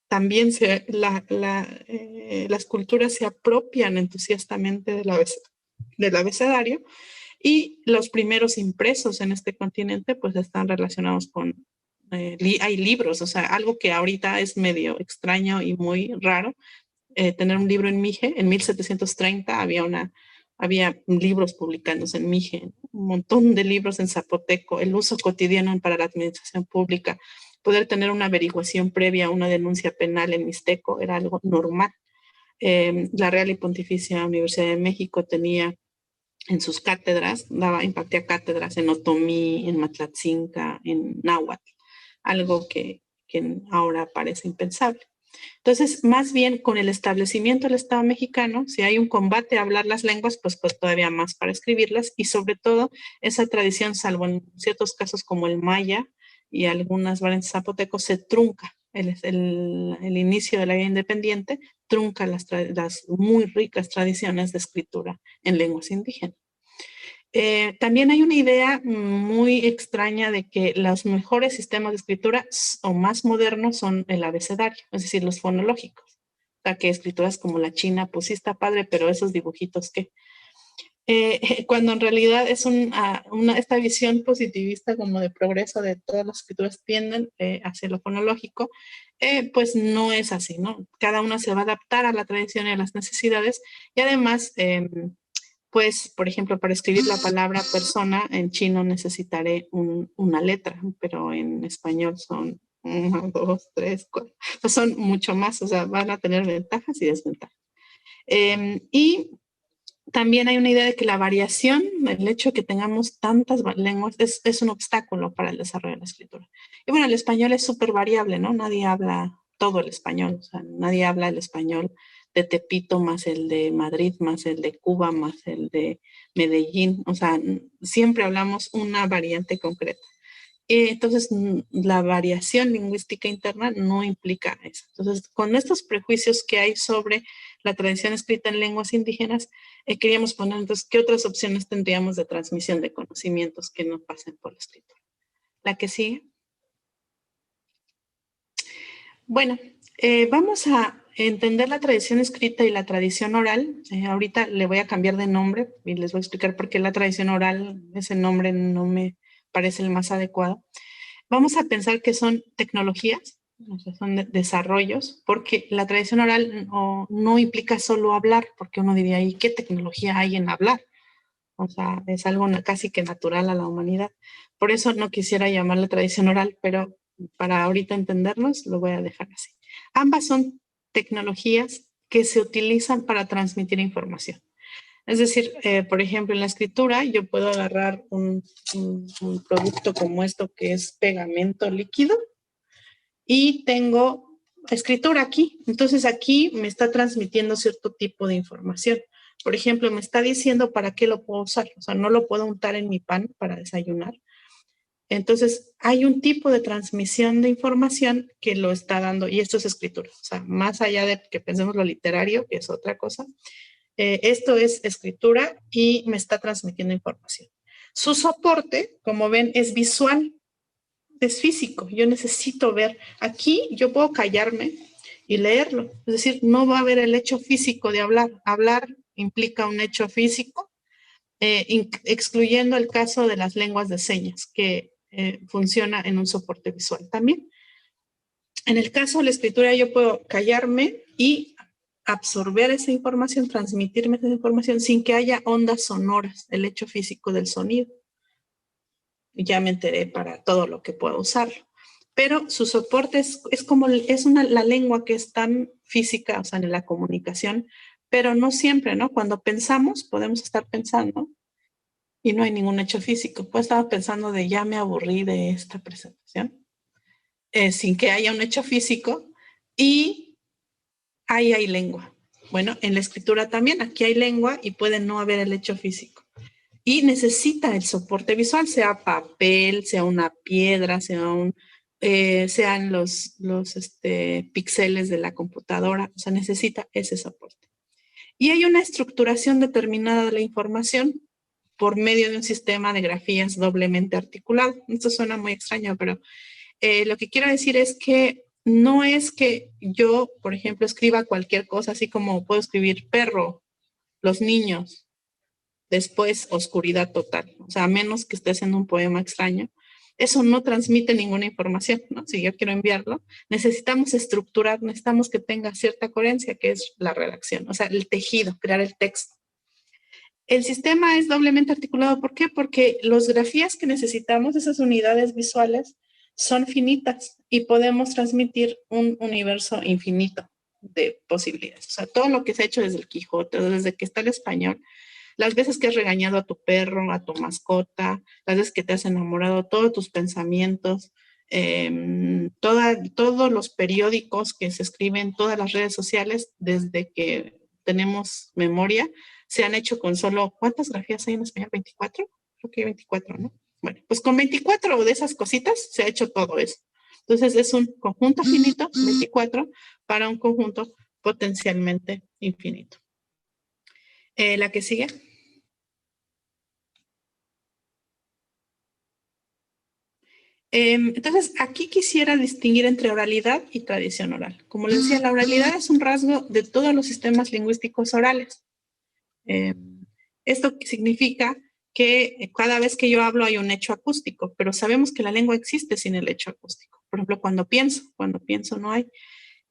A: también las culturas se apropian entusiastamente del abecedario, y los primeros impresos en este continente pues están relacionados con hay libros, o sea, algo que ahorita es medio extraño y muy raro, tener un libro en Mije. En 1730 había libros publicándose en Mije, un montón de libros en zapoteco, el uso cotidiano para la administración pública, poder tener una averiguación previa a una denuncia penal en mixteco era algo normal. La Real y Pontificia Universidad de México tenía en sus cátedras, impartía cátedras en otomí, en matlatzinca, en náhuatl, algo que ahora parece impensable. Entonces, más bien con el establecimiento del Estado mexicano, si hay un combate a hablar las lenguas, pues todavía más para escribirlas, y sobre todo esa tradición, salvo en ciertos casos como el maya y algunas variantes zapotecos, se trunca. El inicio de la vida independiente trunca las muy ricas tradiciones de escritura en lenguas indígenas. También hay una idea muy extraña de que los mejores sistemas de escritura o más modernos son el abecedario, es decir, los fonológicos. O sea, que escrituras como la china, pues sí está padre, pero esos dibujitos que... cuando en realidad es esta visión positivista como de progreso de todas las escrituras tienden hacia lo fonológico, pues no es así, ¿no? Cada una se va a adaptar a la tradición y a las necesidades y además... pues, por ejemplo, para escribir la palabra persona, en chino necesitaré una letra, pero en español son 1, 2, 3, 4. Pues son mucho más, o sea, van a tener ventajas y desventajas. Y también hay una idea de que la variación, el hecho de que tengamos tantas lenguas, es un obstáculo para el desarrollo de la escritura. Y bueno, el español es súper variable, ¿no? Nadie habla todo el español, o sea, nadie habla el español de Tepito más el de Madrid, más el de Cuba, más el de Medellín, o sea, siempre hablamos una variante concreta. Entonces, la variación lingüística interna no implica eso. Entonces, con estos prejuicios que hay sobre la tradición escrita en lenguas indígenas, queríamos poner entonces qué otras opciones tendríamos de transmisión de conocimientos que no pasen por la escritura. La que sigue. Bueno, vamos a entender la tradición escrita y la tradición oral. Ahorita le voy a cambiar de nombre y les voy a explicar por qué la tradición oral, ese nombre no me parece el más adecuado. Vamos a pensar que son tecnologías, o sea, son desarrollos, porque la tradición oral no implica solo hablar, porque uno diría, ¿y qué tecnología hay en hablar? O sea, es algo casi que natural a la humanidad. Por eso no quisiera llamarle tradición oral, pero para ahorita entendernos lo voy a dejar así. Ambas son tecnologías que se utilizan para transmitir información. Es decir, por ejemplo, en la escritura yo puedo agarrar un producto como esto que es pegamento líquido y tengo escritura aquí. Entonces aquí me está transmitiendo cierto tipo de información. Por ejemplo, me está diciendo para qué lo puedo usar. O sea, no lo puedo untar en mi pan para desayunar. Entonces, hay un tipo de transmisión de información que lo está dando, y esto es escritura. O sea, más allá de que pensemos lo literario, que es otra cosa, esto es escritura y me está transmitiendo información. Su soporte, como ven, es visual, es físico. Yo necesito ver. Aquí yo puedo callarme y leerlo. Es decir, no va a haber el hecho físico de hablar. Hablar implica un hecho físico, excluyendo el caso de las lenguas de señas, que funciona en un soporte visual también. En el caso de la escritura, yo puedo callarme y absorber esa información, transmitirme esa información sin que haya ondas sonoras, el hecho físico del sonido. Ya me enteré para todo lo que puedo usar. Pero su soporte es como la lengua que es tan física, o sea, en la comunicación, pero no siempre, ¿no? Cuando pensamos, podemos estar pensando y no hay ningún hecho físico. Pues estaba pensando de ya me aburrí de esta presentación, sin que haya un hecho físico, y ahí hay lengua. Bueno, en la escritura también, aquí hay lengua y puede no haber el hecho físico. Y necesita el soporte visual, sea papel, sea una piedra, sean los píxeles de la computadora, o sea, necesita ese soporte. Y hay una estructuración determinada de la información por medio de un sistema de grafías doblemente articulado. Esto suena muy extraño, pero lo que quiero decir es que no es que yo, por ejemplo, escriba cualquier cosa, así como puedo escribir perro, los niños, después oscuridad total. O sea, a menos que esté haciendo un poema extraño, eso no transmite ninguna información, ¿no? Si yo quiero enviarlo, necesitamos estructurar, necesitamos que tenga cierta coherencia, que es la redacción, o sea, el tejido, crear el texto. El sistema es doblemente articulado. ¿Por qué? Porque las grafías que necesitamos, esas unidades visuales, son finitas y podemos transmitir un universo infinito de posibilidades. O sea, todo lo que se ha hecho desde el Quijote, desde que está el español, las veces que has regañado a tu perro, a tu mascota, las veces que te has enamorado, todos tus pensamientos, todos los periódicos que se escriben, todas las redes sociales, desde que tenemos memoria, se han hecho con solo, ¿cuántas grafías hay en español? ¿24? Creo que hay 24, ¿no? Bueno, pues con 24 de esas cositas se ha hecho todo eso. Entonces es un conjunto finito, 24, para un conjunto potencialmente infinito. La que sigue. Entonces, aquí quisiera distinguir entre oralidad y tradición oral. Como les decía, la oralidad es un rasgo de todos los sistemas lingüísticos orales. Esto significa que cada vez que yo hablo hay un hecho acústico, pero sabemos que la lengua existe sin el hecho acústico. Por ejemplo, cuando pienso no hay.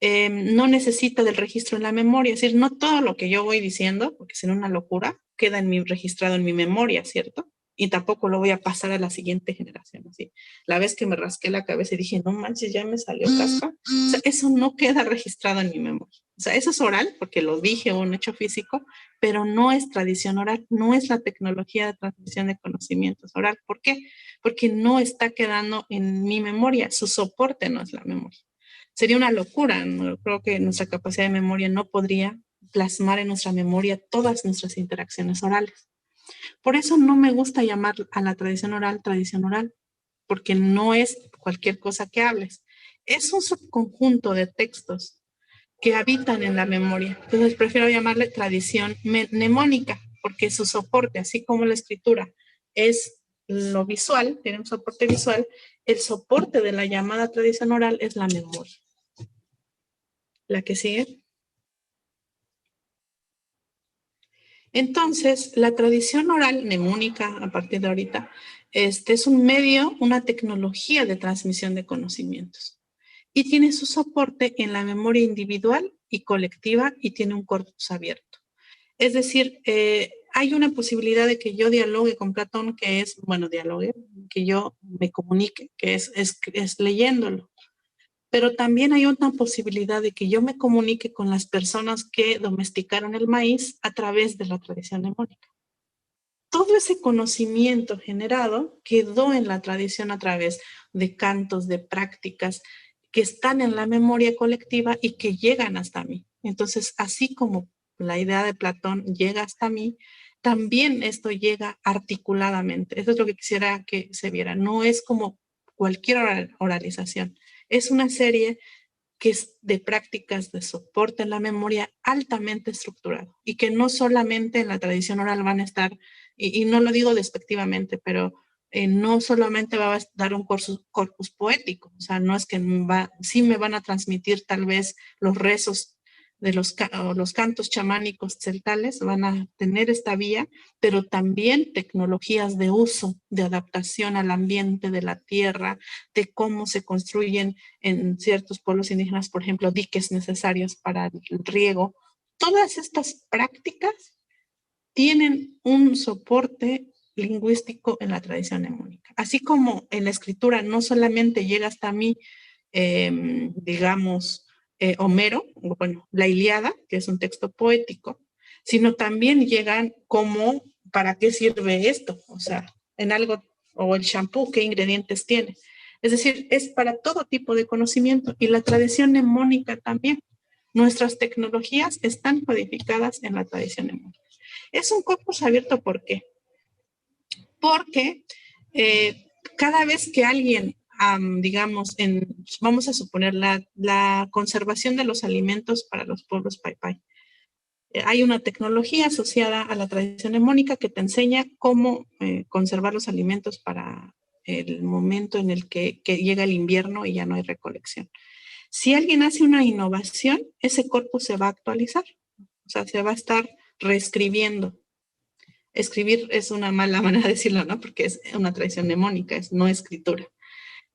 A: No necesita del registro en la memoria, es decir, no todo lo que yo voy diciendo, porque sería una locura, queda registrado en mi memoria, ¿cierto? Y tampoco lo voy a pasar a la siguiente generación. Así. La vez que me rasqué la cabeza y dije, no manches, ya me salió caspa, o sea, eso no queda registrado en mi memoria. O sea, eso es oral, porque lo dije, un hecho físico, pero no es tradición oral, no es la tecnología de transmisión de conocimientos oral. ¿Por qué? Porque no está quedando en mi memoria, su soporte no es la memoria. Sería una locura, ¿no? Creo que nuestra capacidad de memoria no podría plasmar en nuestra memoria todas nuestras interacciones orales. Por eso no me gusta llamar a la tradición oral, porque no es cualquier cosa que hables. Es un subconjunto de textos que habitan en la memoria. Entonces prefiero llamarle tradición mnemónica, porque su soporte, así como la escritura, es lo visual, tiene un soporte visual, el soporte de la llamada tradición oral es la memoria. La que sigue. Entonces, la tradición oral mnemónica, a partir de ahorita, es un medio, una tecnología de transmisión de conocimientos. Y tiene su soporte en la memoria individual y colectiva y tiene un corpus abierto. Es decir, hay una posibilidad de que yo dialogue con Platón, que es, bueno, que yo me comunique, que es leyéndolo. Pero también hay una posibilidad de que yo me comunique con las personas que domesticaron el maíz a través de la tradición mnemónica. Todo ese conocimiento generado quedó en la tradición a través de cantos, de prácticas que están en la memoria colectiva y que llegan hasta mí. Entonces, así como la idea de Platón llega hasta mí, también esto llega articuladamente. Eso es lo que quisiera que se viera. No es como cualquier oralización. Es una serie que es de prácticas de soporte en la memoria altamente estructurado y que no solamente en la tradición oral van a estar, y no lo digo despectivamente, pero no solamente va a dar un corpus poético, o sea, no es que sí me van a transmitir tal vez los rezos de los cantos chamánicos celtales, van a tener esta vía, pero también tecnologías de uso, de adaptación al ambiente de la tierra, de cómo se construyen en ciertos pueblos indígenas, por ejemplo, diques necesarios para el riego. Todas estas prácticas tienen un soporte lingüístico en la tradición mnemónica. Así como en la escritura no solamente llega hasta mí, digamos, Homero, bueno, la Ilíada, que es un texto poético, sino también llegan como, ¿para qué sirve esto? O sea, en algo, o el shampoo, ¿qué ingredientes tiene? Es decir, es para todo tipo de conocimiento y la tradición mnemónica también. Nuestras tecnologías están codificadas en la tradición mnemónica. Es un corpus abierto, ¿por qué? Porque cada vez que alguien, digamos, vamos a suponer la conservación de los alimentos para los pueblos Paipai, hay una tecnología asociada a la tradición mnemónica que te enseña cómo conservar los alimentos para el momento en el que llega el invierno y ya no hay recolección. Si alguien hace una innovación, ese corpus se va a actualizar, o sea, se va a estar reescribiendo. Escribir es una mala manera de decirlo, ¿no? Porque es una tradición mnemónica, es no escritura.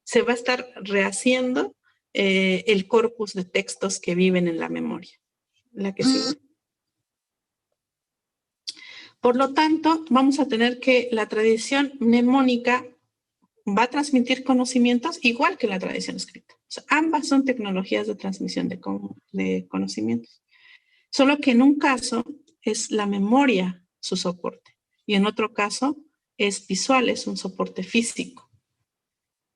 A: Se va a estar rehaciendo el corpus de textos que viven en la memoria. La que sigue. Por lo tanto, vamos a tener que la tradición mnemónica va a transmitir conocimientos igual que la tradición escrita. O sea, ambas son tecnologías de transmisión de conocimientos. Solo que en un caso es la memoria su soporte y en otro caso es visual, es un soporte físico,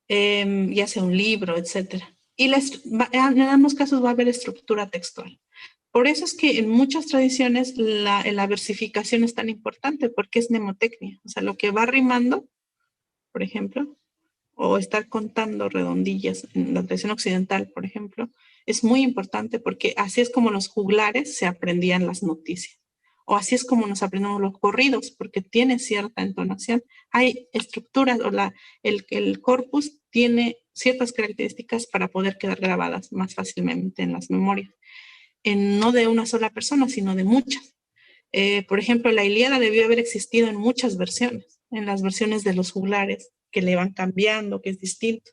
A: ya sea un libro, etc. Y en ambos casos va a haber estructura textual. Por eso es que en muchas tradiciones la versificación es tan importante porque es mnemotecnia. O sea, lo que va rimando, por ejemplo, o estar contando redondillas en la tradición occidental, por ejemplo, es muy importante porque así es como los juglares se aprendían las noticias. O así es como nos aprendemos los corridos, porque tiene cierta entonación. Hay estructuras, o el corpus tiene ciertas características para poder quedar grabadas más fácilmente en las memorias. No de una sola persona, sino de muchas. Por ejemplo, la Ilíada debió haber existido en muchas versiones, en las versiones de los juglares, que le van cambiando, que es distinto.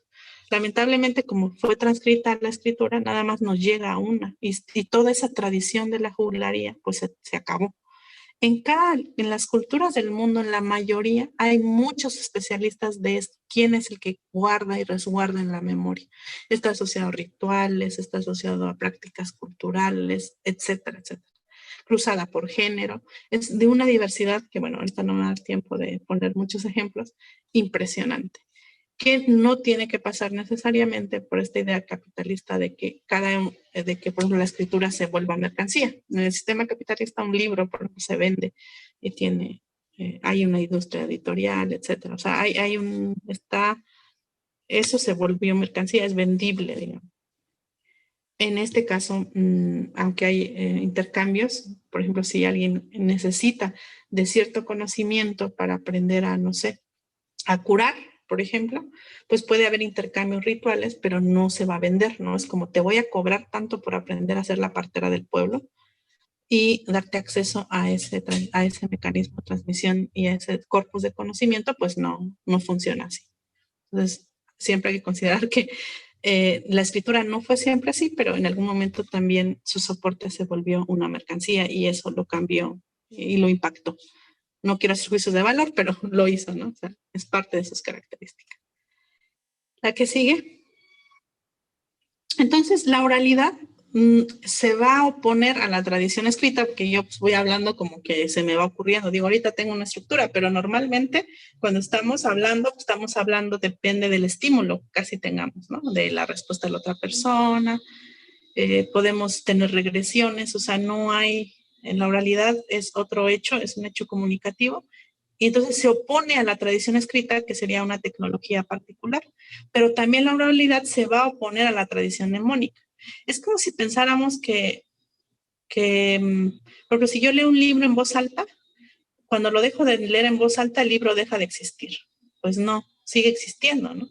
A: Lamentablemente, como fue transcrita la escritura, nada más nos llega a una, y toda esa tradición de la juglaría, pues se acabó. En las culturas del mundo, en la mayoría, hay muchos especialistas de esto. ¿Quién es el que guarda y resguarda en la memoria? Está asociado a rituales, está asociado a prácticas culturales, etcétera, etcétera. Cruzada por género, es de una diversidad que, bueno, ahorita no me da tiempo de poner muchos ejemplos, impresionante, que no tiene que pasar necesariamente por esta idea capitalista de que por ejemplo, la escritura se vuelva mercancía. En el sistema capitalista un libro, por ejemplo, se vende y hay una industria editorial, etcétera. O sea, eso se volvió mercancía, es vendible, digamos. En este caso, aunque hay intercambios, por ejemplo, si alguien necesita de cierto conocimiento para aprender a, no sé, a curar, por ejemplo, pues puede haber intercambios rituales, pero no se va a vender, ¿no? Es como te voy a cobrar tanto por aprender a ser la partera del pueblo y darte acceso a ese mecanismo de transmisión y a ese corpus de conocimiento, pues no funciona así. Entonces, siempre hay que considerar que la escritura no fue siempre así, pero en algún momento también su soporte se volvió una mercancía y eso lo cambió y lo impactó. No quiero hacer juicios de valor, pero lo hizo, ¿no? O sea, es parte de sus características. La que sigue. Entonces, la oralidad se va a oponer a la tradición escrita, porque yo pues, voy hablando como que se me va ocurriendo. Digo, ahorita tengo una estructura, pero normalmente cuando estamos hablando, depende del estímulo que casi tengamos, ¿no? De la respuesta de la otra persona. Podemos tener regresiones, o sea, no hay, en la oralidad es otro hecho, es un hecho comunicativo. Y entonces se opone a la tradición escrita, que sería una tecnología particular, pero también la oralidad se va a oponer a la tradición mnemónica. Es como si pensáramos por ejemplo, si yo leo un libro en voz alta, cuando lo dejo de leer en voz alta, el libro deja de existir. Pues no, sigue existiendo, ¿no?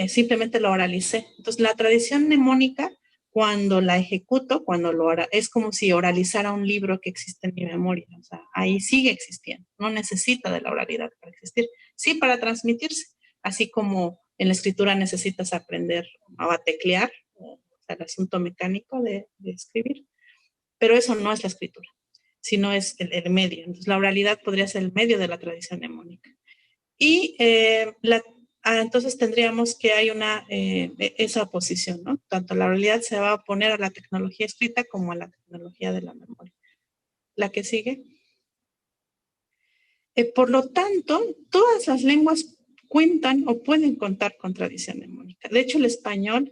A: Simplemente lo oralicé. Entonces, la tradición mnemónica, cuando la ejecuto, es como si oralizara un libro que existe en mi memoria. O sea, ahí sigue existiendo. No necesita de la oralidad para existir. Sí, para transmitirse. Así como en la escritura necesitas aprender a teclear, o sea, el asunto mecánico de escribir. Pero eso no es la escritura, sino es el medio. Entonces, la oralidad podría ser el medio de la tradición mnemónica. Y entonces tendríamos que hay esa oposición, ¿no? Tanto la oralidad se va a oponer a la tecnología escrita como a la tecnología de la memoria. La que sigue. Por lo tanto, todas las lenguas cuentan o pueden contar con tradición mnemónica. De hecho, el español,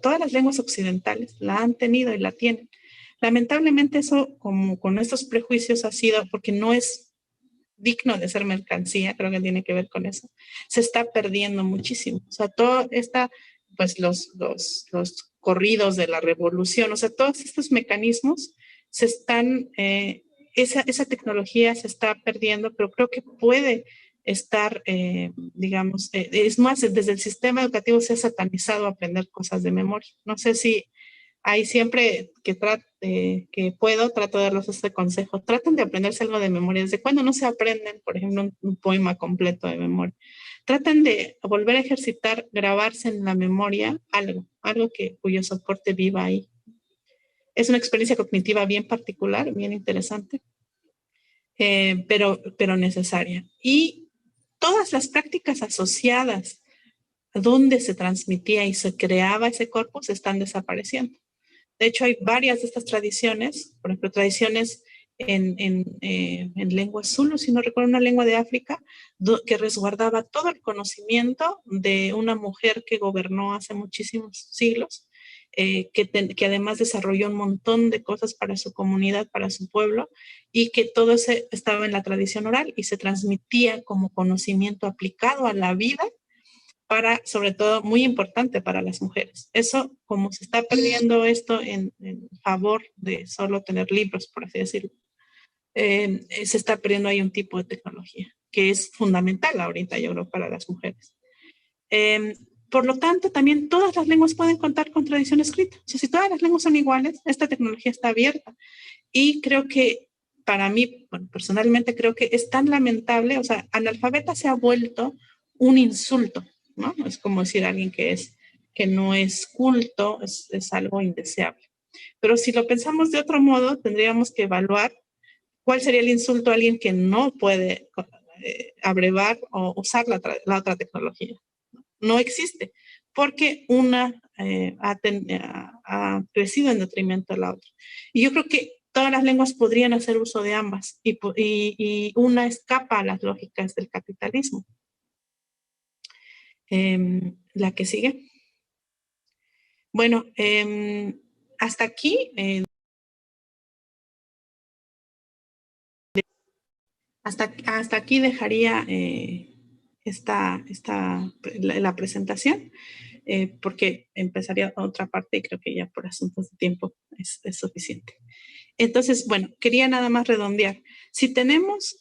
A: todas las lenguas occidentales la han tenido y la tienen. Lamentablemente eso, como con estos prejuicios, ha sido porque no es digno de ser mercancía, creo que tiene que ver con eso, se está perdiendo muchísimo. O sea, pues los corridos de la revolución, o sea, todos estos mecanismos se están, esa tecnología se está perdiendo, pero creo que puede estar, digamos, es más, desde el sistema educativo se ha satanizado aprender cosas de memoria. No sé si Ahí siempre que puedo, trato de darles este consejo. Traten de aprenderse algo de memoria. ¿Desde cuándo no se aprenden, por ejemplo, un poema completo de memoria? Traten de volver a ejercitar, grabarse en la memoria algo cuyo soporte viva ahí. Es una experiencia cognitiva bien particular, bien interesante, pero necesaria. Y todas las prácticas asociadas a donde se transmitía y se creaba ese corpus están desapareciendo. De hecho, hay varias de estas tradiciones, por ejemplo, tradiciones en lengua zulu, si no recuerdo, una lengua de África, que resguardaba todo el conocimiento de una mujer que gobernó hace muchísimos siglos, que además desarrolló un montón de cosas para su comunidad, para su pueblo, y que todo eso estaba en la tradición oral y se transmitía como conocimiento aplicado a la vida, para, sobre todo, muy importante para las mujeres. Eso, como se está perdiendo esto en favor de solo tener libros, por así decirlo, se está perdiendo ahí un tipo de tecnología que es fundamental ahorita, yo creo, para las mujeres. Por lo tanto, también todas las lenguas pueden contar con tradición escrita. O sea, si todas las lenguas son iguales, esta tecnología está abierta. Y creo que para mí, bueno, personalmente creo que es tan lamentable, o sea, analfabeta se ha vuelto un insulto, ¿no? Es como decir a alguien que no es culto, es algo indeseable. Pero si lo pensamos de otro modo, tendríamos que evaluar cuál sería el insulto a alguien que no puede abrevar o usar la otra tecnología. No existe, porque una ha crecido en detrimento de la otra. Y yo creo que todas las lenguas podrían hacer uso de ambas y una escapa a las lógicas del capitalismo. La que sigue. Bueno, hasta aquí. Hasta aquí dejaría la presentación, porque empezaría otra parte y creo que ya por asuntos de tiempo es suficiente. Entonces, bueno, quería nada más redondear. Si tenemos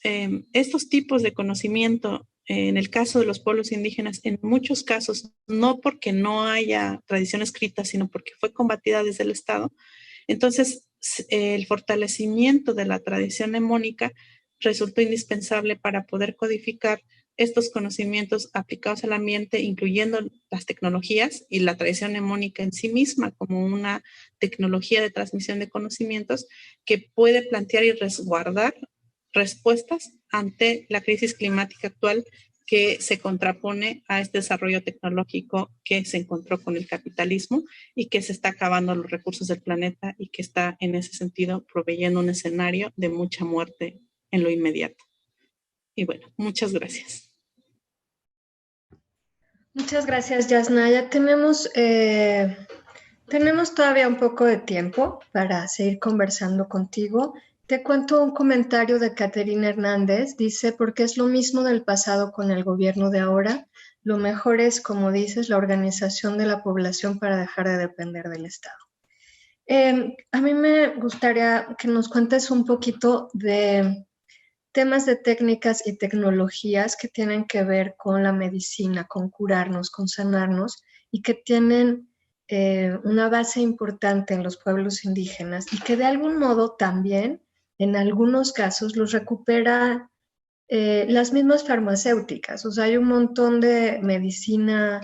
A: estos tipos de conocimiento, en el caso de los pueblos indígenas, en muchos casos, no porque no haya tradición escrita, sino porque fue combatida desde el Estado, entonces el fortalecimiento de la tradición mnemónica resultó indispensable para poder codificar estos conocimientos aplicados al ambiente, incluyendo las tecnologías y la tradición mnemónica en sí misma como una tecnología de transmisión de conocimientos que puede plantear y resguardar respuestas ante la crisis climática actual que se contrapone a este desarrollo tecnológico que se encontró con el capitalismo y que se está acabando los recursos del planeta y que está en ese sentido proveyendo un escenario de mucha muerte en lo inmediato. Y bueno, muchas gracias.
B: Muchas gracias, Yasnaya. Tenemos todavía un poco de tiempo para seguir conversando contigo. Te cuento un comentario de Caterina Hernández. Dice, porque es lo mismo del pasado con el gobierno de ahora. Lo mejor es, como dices, la organización de la población para dejar de depender del Estado. A mí me gustaría que nos cuentes un poquito de temas de técnicas y tecnologías que tienen que ver con la medicina, con curarnos, con sanarnos y que tienen una base importante en los pueblos indígenas y que de algún modo también, en algunos casos, los recupera las mismas farmacéuticas. O sea, hay un montón de medicina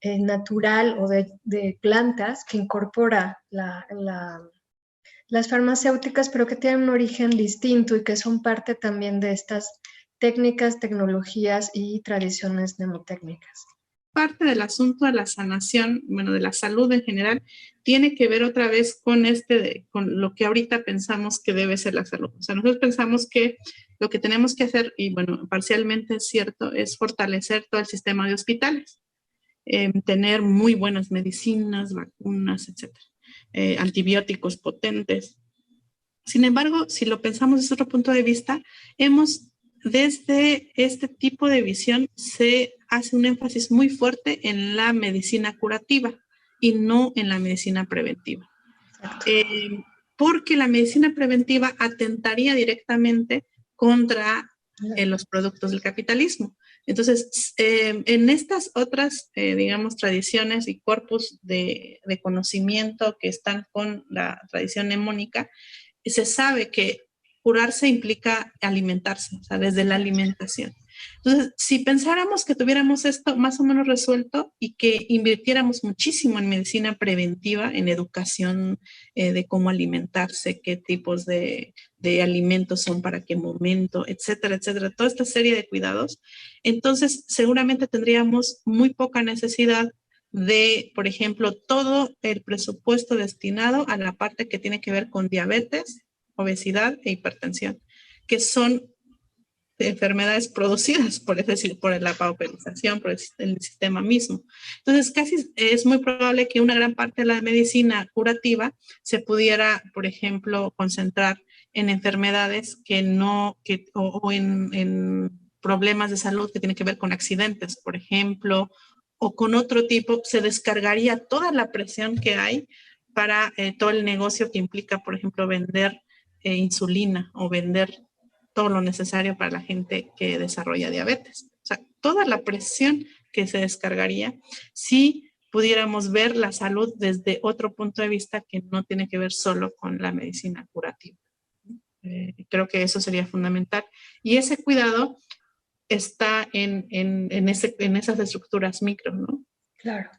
B: natural o de plantas que incorpora las farmacéuticas, pero que tienen un origen distinto y que son parte también de estas técnicas, tecnologías y tradiciones mnemotécnicas.
A: Parte del asunto de la sanación, bueno, de la salud en general, tiene que ver otra vez con lo que ahorita pensamos que debe ser la salud. O sea, nosotros pensamos que lo que tenemos que hacer, y bueno, parcialmente es cierto, es fortalecer todo el sistema de hospitales, tener muy buenas medicinas, vacunas, etcétera, antibióticos potentes. Sin embargo, si lo pensamos desde otro punto de vista, desde este tipo de visión se hace un énfasis muy fuerte en la medicina curativa y no en la medicina preventiva. Porque la medicina preventiva atentaría directamente contra los productos del capitalismo. Entonces, en estas otras, digamos, tradiciones y corpus de conocimiento que están con la tradición mnemónica, se sabe que curarse implica alimentarse, o sea, desde la alimentación. Entonces, si pensáramos que tuviéramos esto más o menos resuelto y que invirtiéramos muchísimo en medicina preventiva, en educación de cómo alimentarse, qué tipos de alimentos son para qué momento, etcétera, etcétera, toda esta serie de cuidados, entonces seguramente tendríamos muy poca necesidad de, por ejemplo, todo el presupuesto destinado a la parte que tiene que ver con diabetes, obesidad e hipertensión, que son enfermedades producidas por, es decir, por la pauperización, por el sistema mismo. Entonces, casi es muy probable que una gran parte de la medicina curativa se pudiera, por ejemplo, concentrar en enfermedades que no, o en problemas de salud que tienen que ver con accidentes, por ejemplo, o con otro tipo, se descargaría toda la presión que hay para todo el negocio que implica, por ejemplo, vender insulina o vender todo lo necesario para la gente que desarrolla diabetes. O sea, toda la presión que se descargaría si pudiéramos ver la salud desde otro punto de vista que no tiene que ver solo con la medicina curativa. Creo que eso sería fundamental. Y ese cuidado está en esas estructuras micro, ¿no?
B: Claro.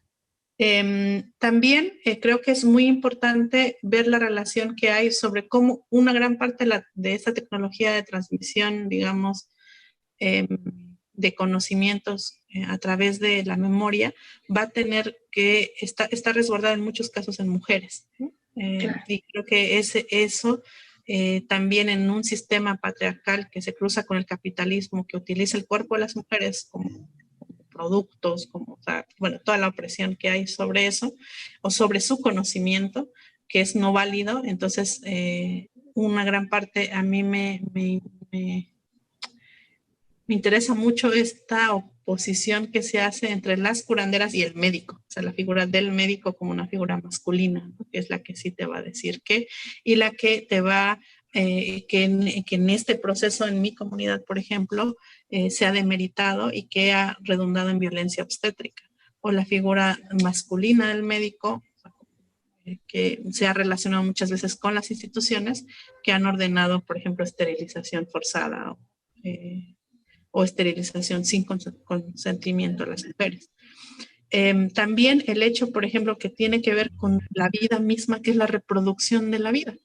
A: También creo que es muy importante ver la relación que hay sobre cómo una gran parte de esta tecnología de transmisión, digamos, de conocimientos a través de la memoria, va a tener que estar resguardada en muchos casos en mujeres. Claro. Y creo que eso también en un sistema patriarcal que se cruza con el capitalismo, que utiliza el cuerpo de las mujeres como productos, como, o sea, bueno, toda la opresión que hay sobre eso, o sobre su conocimiento, que es no válido. Entonces, una gran parte a mí me interesa mucho esta oposición que se hace entre las curanderas y el médico, o sea, la figura del médico como una figura masculina, ¿no? Que es la que sí te va a decir qué, y la que te va que en este proceso en mi comunidad, por ejemplo, se ha demeritado y que ha redundado en violencia obstétrica, o la figura masculina del médico, que se ha relacionado muchas veces con las instituciones que han ordenado, por ejemplo, esterilización forzada o esterilización sin consentimiento de las mujeres. También el hecho, por ejemplo, que tiene que ver con la vida misma, que es la reproducción de la vida.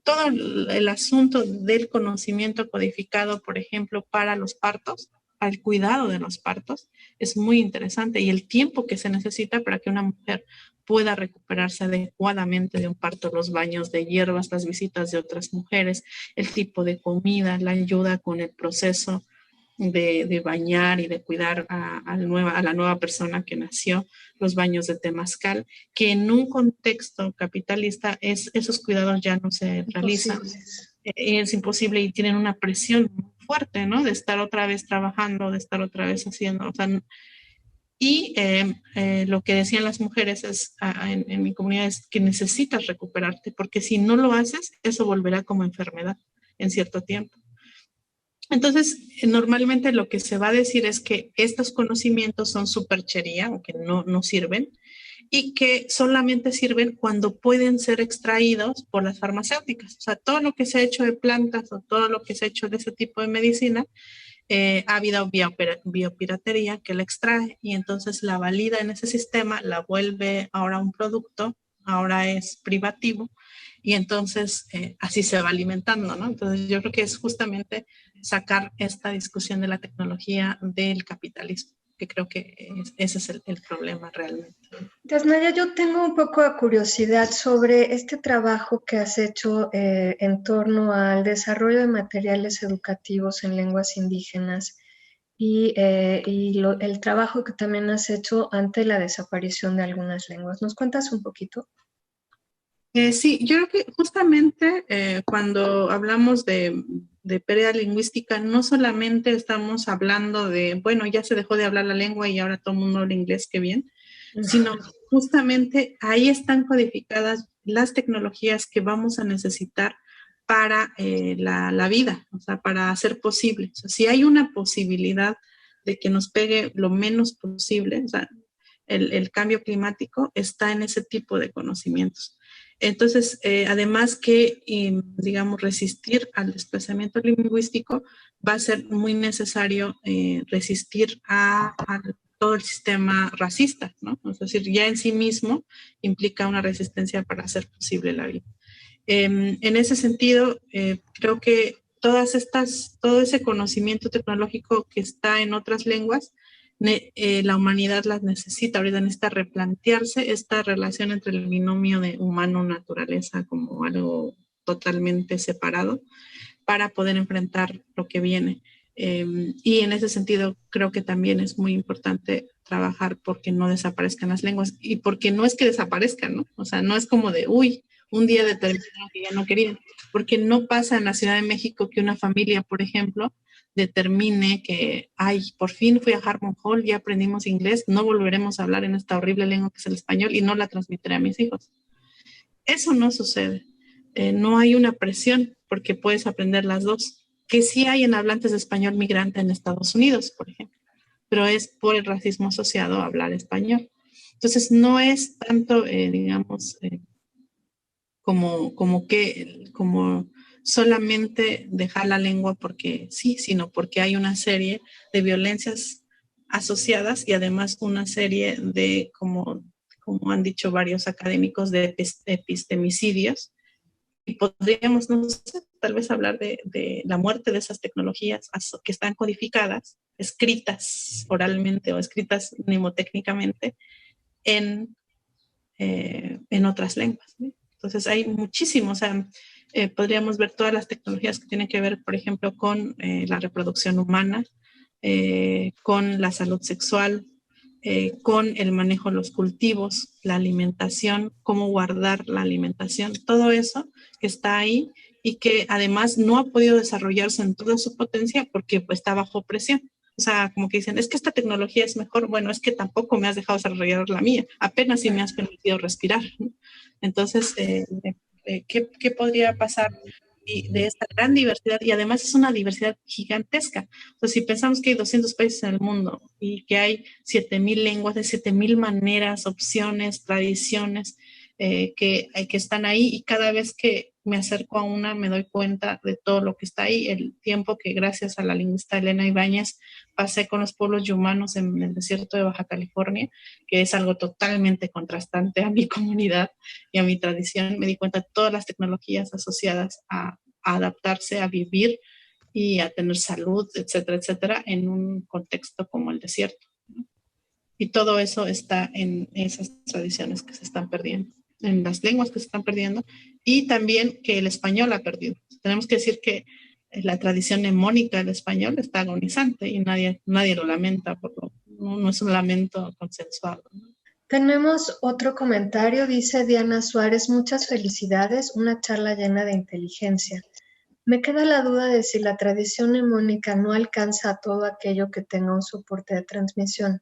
A: Todo el asunto del conocimiento codificado, por ejemplo, para los partos, para el cuidado de los partos, es muy interesante, y el tiempo que se necesita para que una mujer pueda recuperarse adecuadamente de un parto, los baños de hierbas, las visitas de otras mujeres, el tipo de comida, la ayuda con el proceso de bañar y de cuidar a la nueva persona que nació, los baños de temazcal, que en un contexto capitalista esos cuidados ya no se realizan. Es imposible y tienen una presión muy fuerte, ¿no? De estar otra vez trabajando, de estar otra vez haciendo, o sea, y lo que decían las mujeres en mi comunidad es que necesitas recuperarte, porque si no lo haces, eso volverá como enfermedad en cierto tiempo. Entonces, normalmente lo que se va a decir es que estos conocimientos son superchería o que no sirven, y que solamente sirven cuando pueden ser extraídos por las farmacéuticas. O sea, todo lo que se ha hecho de plantas o todo lo que se ha hecho de ese tipo de medicina, ha habido biopiratería que la extrae y entonces la valida en ese sistema, la vuelve ahora un producto, ahora es privativo, y entonces así se va alimentando, ¿no? Entonces yo creo que es justamente sacar esta discusión de la tecnología del capitalismo, que creo que ese es el problema realmente.
B: Yasnaya, yo tengo un poco de curiosidad sobre este trabajo que has hecho en torno al desarrollo de materiales educativos en lenguas indígenas y el trabajo que también has hecho ante la desaparición de algunas lenguas. ¿Nos cuentas un poquito?
A: Sí, yo creo que justamente cuando hablamos de pérdida lingüística, no solamente estamos hablando de, bueno, ya se dejó de hablar la lengua y ahora todo el mundo habla inglés, qué bien, sino justamente ahí están codificadas las tecnologías que vamos a necesitar para la vida, o sea, para hacer posible. O sea, si hay una posibilidad de que nos pegue lo menos posible. O sea, el cambio climático está en ese tipo de conocimientos. Entonces, además que, digamos, resistir al desplazamiento lingüístico, va a ser muy necesario resistir a todo el sistema racista, ¿no? Es decir, ya en sí mismo implica una resistencia para hacer posible la vida. En ese sentido, creo que todo ese conocimiento tecnológico que está en otras lenguas, la humanidad las necesita. Ahorita necesita replantearse esta relación entre el binomio de humano-naturaleza como algo totalmente separado para poder enfrentar lo que viene. Y en ese sentido creo que también es muy importante trabajar porque no desaparezcan las lenguas y porque no es que desaparezcan, ¿no? O sea, no es como de, uy, un día determinaron que ya no querían, porque no pasa en la Ciudad de México que una familia, por ejemplo, determine que, ay, por fin fui a Harmon Hall, ya aprendimos inglés, no volveremos a hablar en esta horrible lengua que es el español y no la transmitiré a mis hijos. Eso no sucede. No hay una presión porque puedes aprender las dos, que sí hay en hablantes de español migrante en Estados Unidos, por ejemplo, pero es por el racismo asociado a hablar español. Entonces, no es tanto, digamos, como solamente dejar la lengua porque sí, sino porque hay una serie de violencias asociadas y además una serie de, como han dicho varios académicos, de epistemicidios. Y podríamos, no sé, tal vez hablar de la muerte de esas tecnologías que están codificadas, escritas oralmente o escritas mnemotécnicamente en otras lenguas, ¿no? Entonces hay muchísimo, o sea, podríamos ver todas las tecnologías que tienen que ver, por ejemplo, con la reproducción humana, con la salud sexual, con el manejo de los cultivos, la alimentación, cómo guardar la alimentación, todo eso que está ahí y que además no ha podido desarrollarse en toda su potencia porque pues, está bajo presión. O sea, como que dicen, es que esta tecnología es mejor. Bueno, es que tampoco me has dejado desarrollar la mía, apenas si me has permitido respirar, ¿no? Entonces, ¿qué podría pasar de esta gran diversidad? Y además es una diversidad gigantesca. Entonces, si pensamos que hay 200 países en el mundo y que hay 7,000 lenguas, de 7,000 maneras, opciones, tradiciones que están ahí, y cada vez que me acerco a una me doy cuenta de todo lo que está ahí. El tiempo que gracias a la lingüista Elena Ibáñez pasé con los pueblos yumanos en el desierto de Baja California, que es algo totalmente contrastante a mi comunidad y a mi tradición, me di cuenta de todas las tecnologías asociadas a adaptarse, a vivir y a tener salud, etcétera, etcétera, en un contexto como el desierto, ¿no? Y todo eso está en esas tradiciones que se están perdiendo, en las lenguas que se están perdiendo, y también que el español ha perdido. Tenemos que decir que la tradición mnemónica del español está agonizante y nadie lo lamenta, no es un lamento consensuado, ¿no?
B: Tenemos otro comentario, dice Diana Suárez, muchas felicidades, una charla llena de inteligencia. Me queda la duda de si la tradición mnemónica no alcanza a todo aquello que tenga un soporte de transmisión.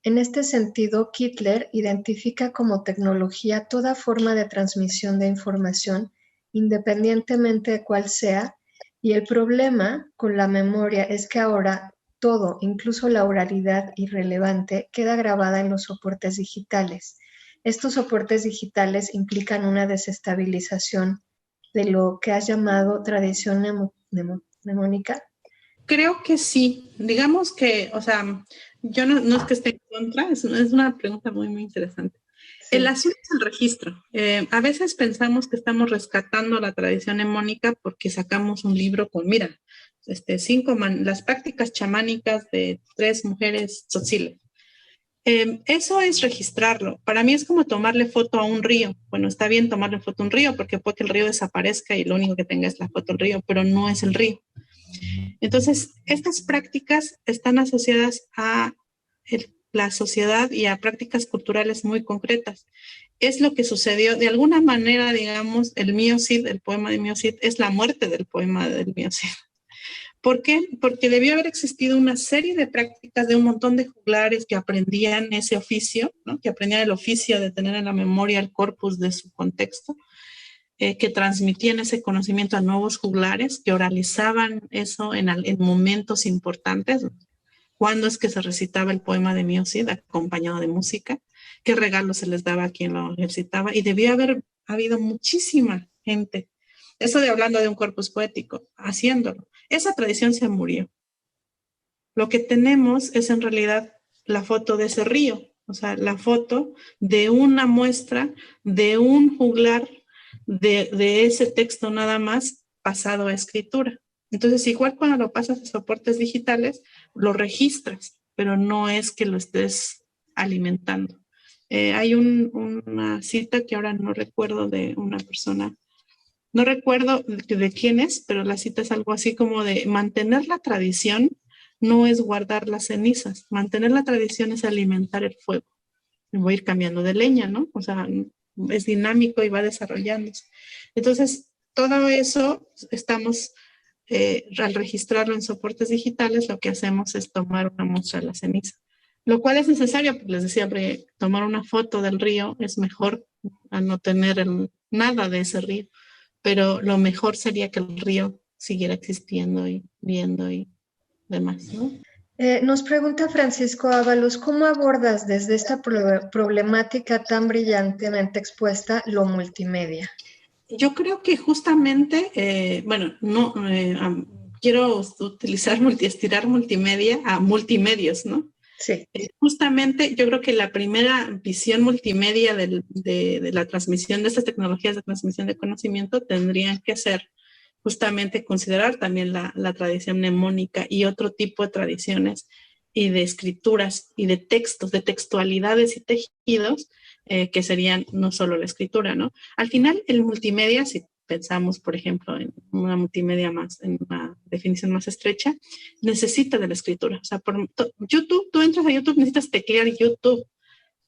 B: En este sentido, Kittler identifica como tecnología toda forma de transmisión de información, independientemente de cuál sea, y el problema con la memoria es que ahora todo, incluso la oralidad irrelevante, queda grabada en los soportes digitales. Estos soportes digitales implican una desestabilización de lo que has llamado tradición mnemónica.
A: Creo que sí. Digamos que, o sea, yo no es que esté en contra, es una pregunta muy, muy interesante. Sí. El asunto es el registro. A veces pensamos que estamos rescatando la tradición mnemónica porque sacamos un libro con, mira, las prácticas chamánicas de 3 mujeres tzotziles. Eso es registrarlo. Para mí es como tomarle foto a un río. Bueno, está bien tomarle foto a un río porque puede que el río desaparezca y lo único que tenga es la foto del río, pero no es el río. Entonces, estas prácticas están asociadas a la sociedad y a prácticas culturales muy concretas. Es lo que sucedió, de alguna manera, digamos, el Mío Cid, el poema de Mío Cid, es la muerte del poema del Mío Cid. ¿Por qué? Porque debió haber existido una serie de prácticas de un montón de juglares que aprendían ese oficio, ¿no? Que aprendían el oficio de tener en la memoria el corpus de su contexto, que transmitían ese conocimiento a nuevos juglares, que oralizaban eso en momentos importantes, cuándo es que se recitaba el poema de Mio Cid acompañado de música, qué regalos se les daba a quien lo ejercitaba, y debía haber habido muchísima gente. Eso de hablando de un corpus poético, haciéndolo. Esa tradición se murió. Lo que tenemos es en realidad la foto de ese río, o sea, la foto de una muestra, de un juglar, de ese texto nada más pasado a escritura. Entonces, igual cuando lo pasas a soportes digitales, lo registras, pero no es que lo estés alimentando. Hay una cita que ahora no recuerdo de una persona, no recuerdo de quién es, pero la cita es algo así como de mantener la tradición no es guardar las cenizas, mantener la tradición es alimentar el fuego. Voy a ir cambiando de leña, ¿no? O sea, es dinámico y va desarrollándose. Entonces, todo eso estamos, al registrarlo en soportes digitales, lo que hacemos es tomar una muestra de la ceniza, lo cual es necesario, porque les decía, tomar una foto del río es mejor a no tener nada de ese río, pero lo mejor sería que el río siguiera existiendo y viendo y demás, ¿no?
B: Nos pregunta Francisco Ábalos, ¿cómo abordas desde esta problemática tan brillantemente expuesta lo multimedia?
A: Yo creo que justamente, bueno, no quiero estirar multimedia a multimedios, ¿no?
B: Sí.
A: Justamente yo creo que la primera visión multimedia de la transmisión de estas tecnologías de transmisión de conocimiento tendrían que ser justamente considerar también la tradición mnemónica y otro tipo de tradiciones y de escrituras y de textos, de textualidades y tejidos que serían no solo la escritura, ¿no? Al final, el multimedia, si pensamos, por ejemplo, en una multimedia más, en una definición más estrecha, necesita de la escritura. O sea, YouTube, tú entras a YouTube, necesitas teclear YouTube.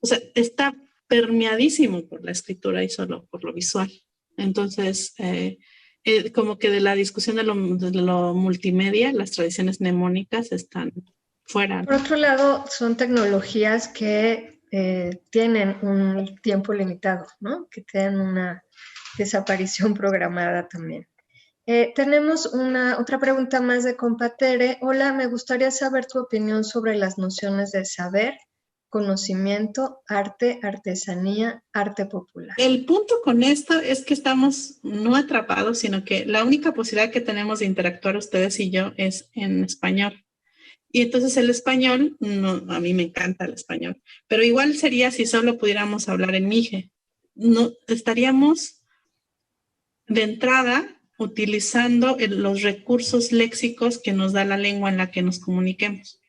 A: O sea, está permeadísimo por la escritura y solo por lo visual. Entonces, como que de la discusión de lo multimedia, las tradiciones mnemónicas están fuera.
B: Por otro lado, son tecnologías que tienen un tiempo limitado, ¿no? Que tienen una desaparición programada también. Tenemos otra pregunta más de Compatere. Hola, me gustaría saber tu opinión sobre las nociones de saber, conocimiento, arte, artesanía, arte popular.
A: El punto con esto es que estamos no atrapados, sino que la única posibilidad que tenemos de interactuar ustedes y yo es en español. Y entonces el español, no, a mí me encanta el español, pero igual sería si solo pudiéramos hablar en mije. No, estaríamos de entrada utilizando los recursos léxicos que nos da la lengua en la que nos comuniquemos.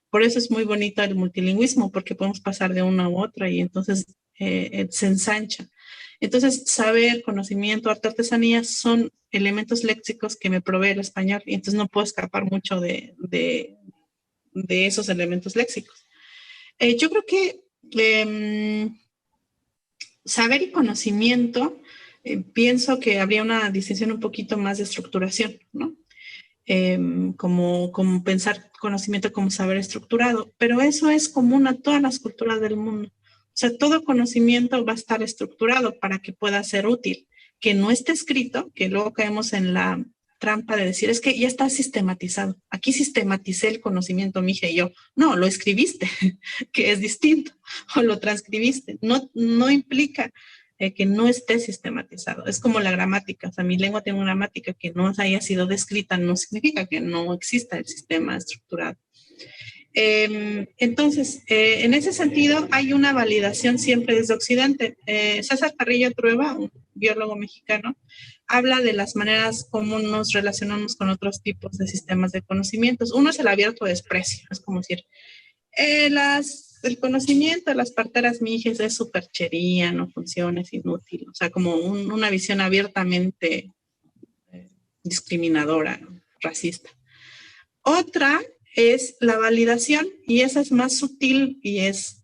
A: Por eso es muy bonito el multilingüismo, porque podemos pasar de una u otra y entonces se ensancha. Entonces, saber, conocimiento, arte, artesanía son elementos léxicos que me provee el español y entonces no puedo escapar mucho de esos elementos léxicos. Yo creo que saber y conocimiento, pienso que habría una distinción un poquito más de estructuración, ¿no? Como pensar conocimiento como saber estructurado, pero eso es común a todas las culturas del mundo. O sea, todo conocimiento va a estar estructurado para que pueda ser útil. Que no esté escrito, que luego caemos en la trampa de decir, es que ya está sistematizado. Aquí sistematicé el conocimiento, mije, y yo. No, lo escribiste, que es distinto, o lo transcribiste. No implica que no esté sistematizado. Es como la gramática. O sea, mi lengua tiene una gramática que no haya sido descrita, no significa que no exista el sistema estructurado. Entonces, en ese sentido, hay una validación siempre desde Occidente. César Carrillo Trueba, un biólogo mexicano, habla de las maneras como nos relacionamos con otros tipos de sistemas de conocimientos. Uno es el abierto desprecio, es como decir, el conocimiento de las parteras mijes es superchería, no funciona, es inútil. O sea, como una visión abiertamente discriminadora, racista. Otra es la validación y esa es más sutil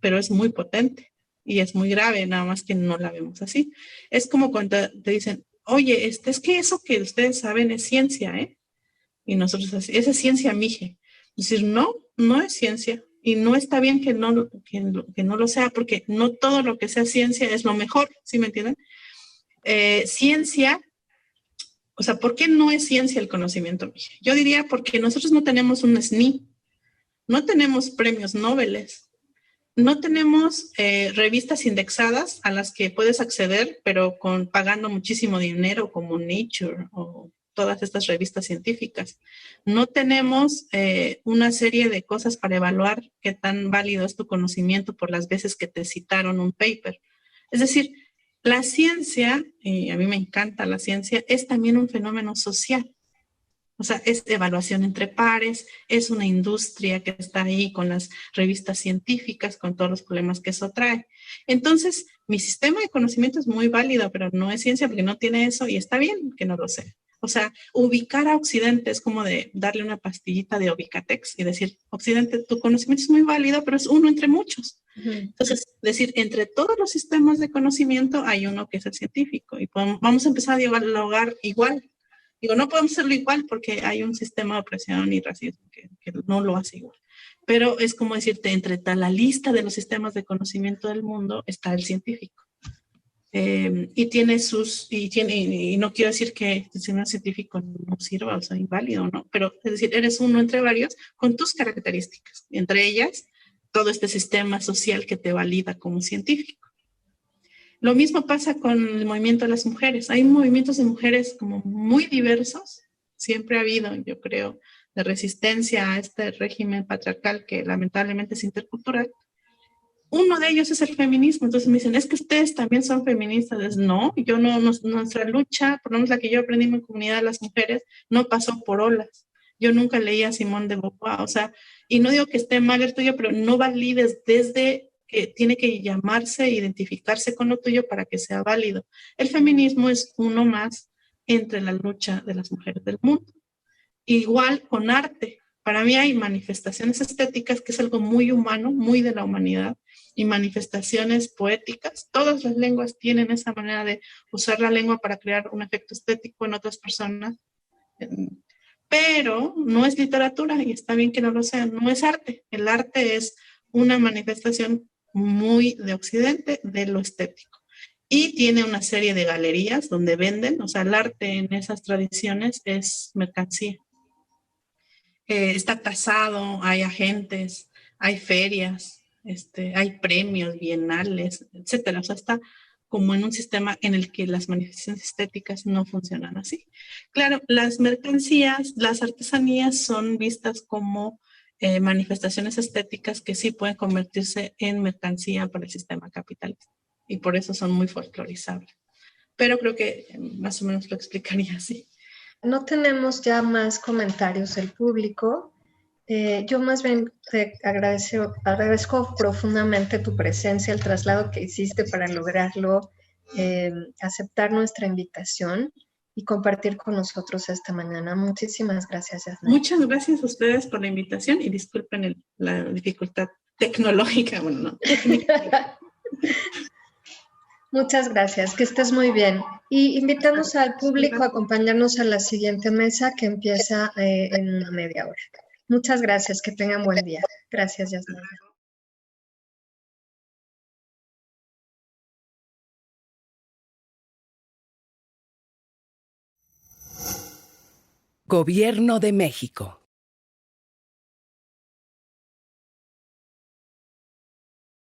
A: pero es muy potente y es muy grave, nada más que no la vemos así. Es como cuando te dicen, oye, es que eso que ustedes saben es ciencia, ¿eh? Y nosotros así, esa es ciencia mije. Es decir, no es ciencia y no está bien que no lo sea, porque no todo lo que sea ciencia es lo mejor, ¿sí me entienden? Ciencia. O sea, ¿por qué no es ciencia el conocimiento? Yo diría porque nosotros no tenemos un SNI. no tenemos premios Nobel, no tenemos revistas indexadas a las que puedes acceder, pero pagando muchísimo dinero, como Nature o todas estas revistas científicas. No tenemos una serie de cosas para evaluar qué tan válido es tu conocimiento por las veces que te citaron un paper. Es decir, la ciencia, y a mí me encanta la ciencia, es también un fenómeno social. O sea, es evaluación entre pares, es una industria que está ahí con las revistas científicas, con todos los problemas que eso trae. Entonces, mi sistema de conocimiento es muy válido, pero no es ciencia porque no tiene eso y está bien que no lo sea. O sea, ubicar a Occidente es como de darle una pastillita de Ubicatex y decir, Occidente, tu conocimiento es muy válido, pero es uno entre muchos. Entonces, decir, entre todos los sistemas de conocimiento hay uno que es el científico y vamos a empezar a dialogar igual. Digo, no podemos hacerlo igual porque hay un sistema de opresión y racismo que no lo hace igual. Pero es como decirte, entre la lista de los sistemas de conocimiento del mundo está el científico. Y no quiero decir que el sistema científico no sirva, o sea, inválido, ¿no? Pero es decir, eres uno entre varios con tus características. Entre ellas, todo este sistema social que te valida como científico. Lo mismo pasa con el movimiento de las mujeres. Hay movimientos de mujeres como muy diversos. Siempre ha habido, yo creo, de resistencia a este régimen patriarcal que lamentablemente es intercultural. Uno de ellos es el feminismo. Entonces me dicen, es que ustedes también son feministas. No, nuestra lucha, por lo menos la que yo aprendí en mi comunidad, las mujeres, no pasó por olas. Yo nunca leí a Simone de Beauvoir, o sea, y no digo que esté mal el tuyo, pero no valides desde que tiene que llamarse, identificarse con lo tuyo para que sea válido. El feminismo es uno más entre la lucha de las mujeres del mundo. Igual con arte. Para mí hay manifestaciones estéticas, que es algo muy humano, muy de la humanidad, y manifestaciones poéticas. Todas las lenguas tienen esa manera de usar la lengua para crear un efecto estético en otras personas. Pero no es literatura, y está bien que no lo sea, no es arte. El arte es una manifestación muy de Occidente, de lo estético. Y tiene una serie de galerías donde venden, o sea, el arte en esas tradiciones es mercancía. Está tasado, hay agentes, hay ferias, hay premios bienales, etcétera. O sea, está como en un sistema en el que las manifestaciones estéticas no funcionan así. Claro, las mercancías, las artesanías son vistas como manifestaciones estéticas que sí pueden convertirse en mercancía para el sistema capitalista y por eso son muy folclorizables. Pero creo que más o menos lo explicaría así.
B: No tenemos ya más comentarios del público. Yo más bien te agradezco profundamente tu presencia, el traslado que hiciste para lograrlo, aceptar nuestra invitación y compartir con nosotros esta mañana. Muchísimas gracias, Yasna.
A: Muchas gracias a ustedes por la invitación y disculpen la dificultad tecnológica, bueno, no, técnica.
B: Muchas gracias, que estés muy bien. Y invitamos al público a acompañarnos a la siguiente mesa que empieza en una media hora. Muchas gracias, que tengan buen día. Gracias, Yasna.
C: Gobierno de México.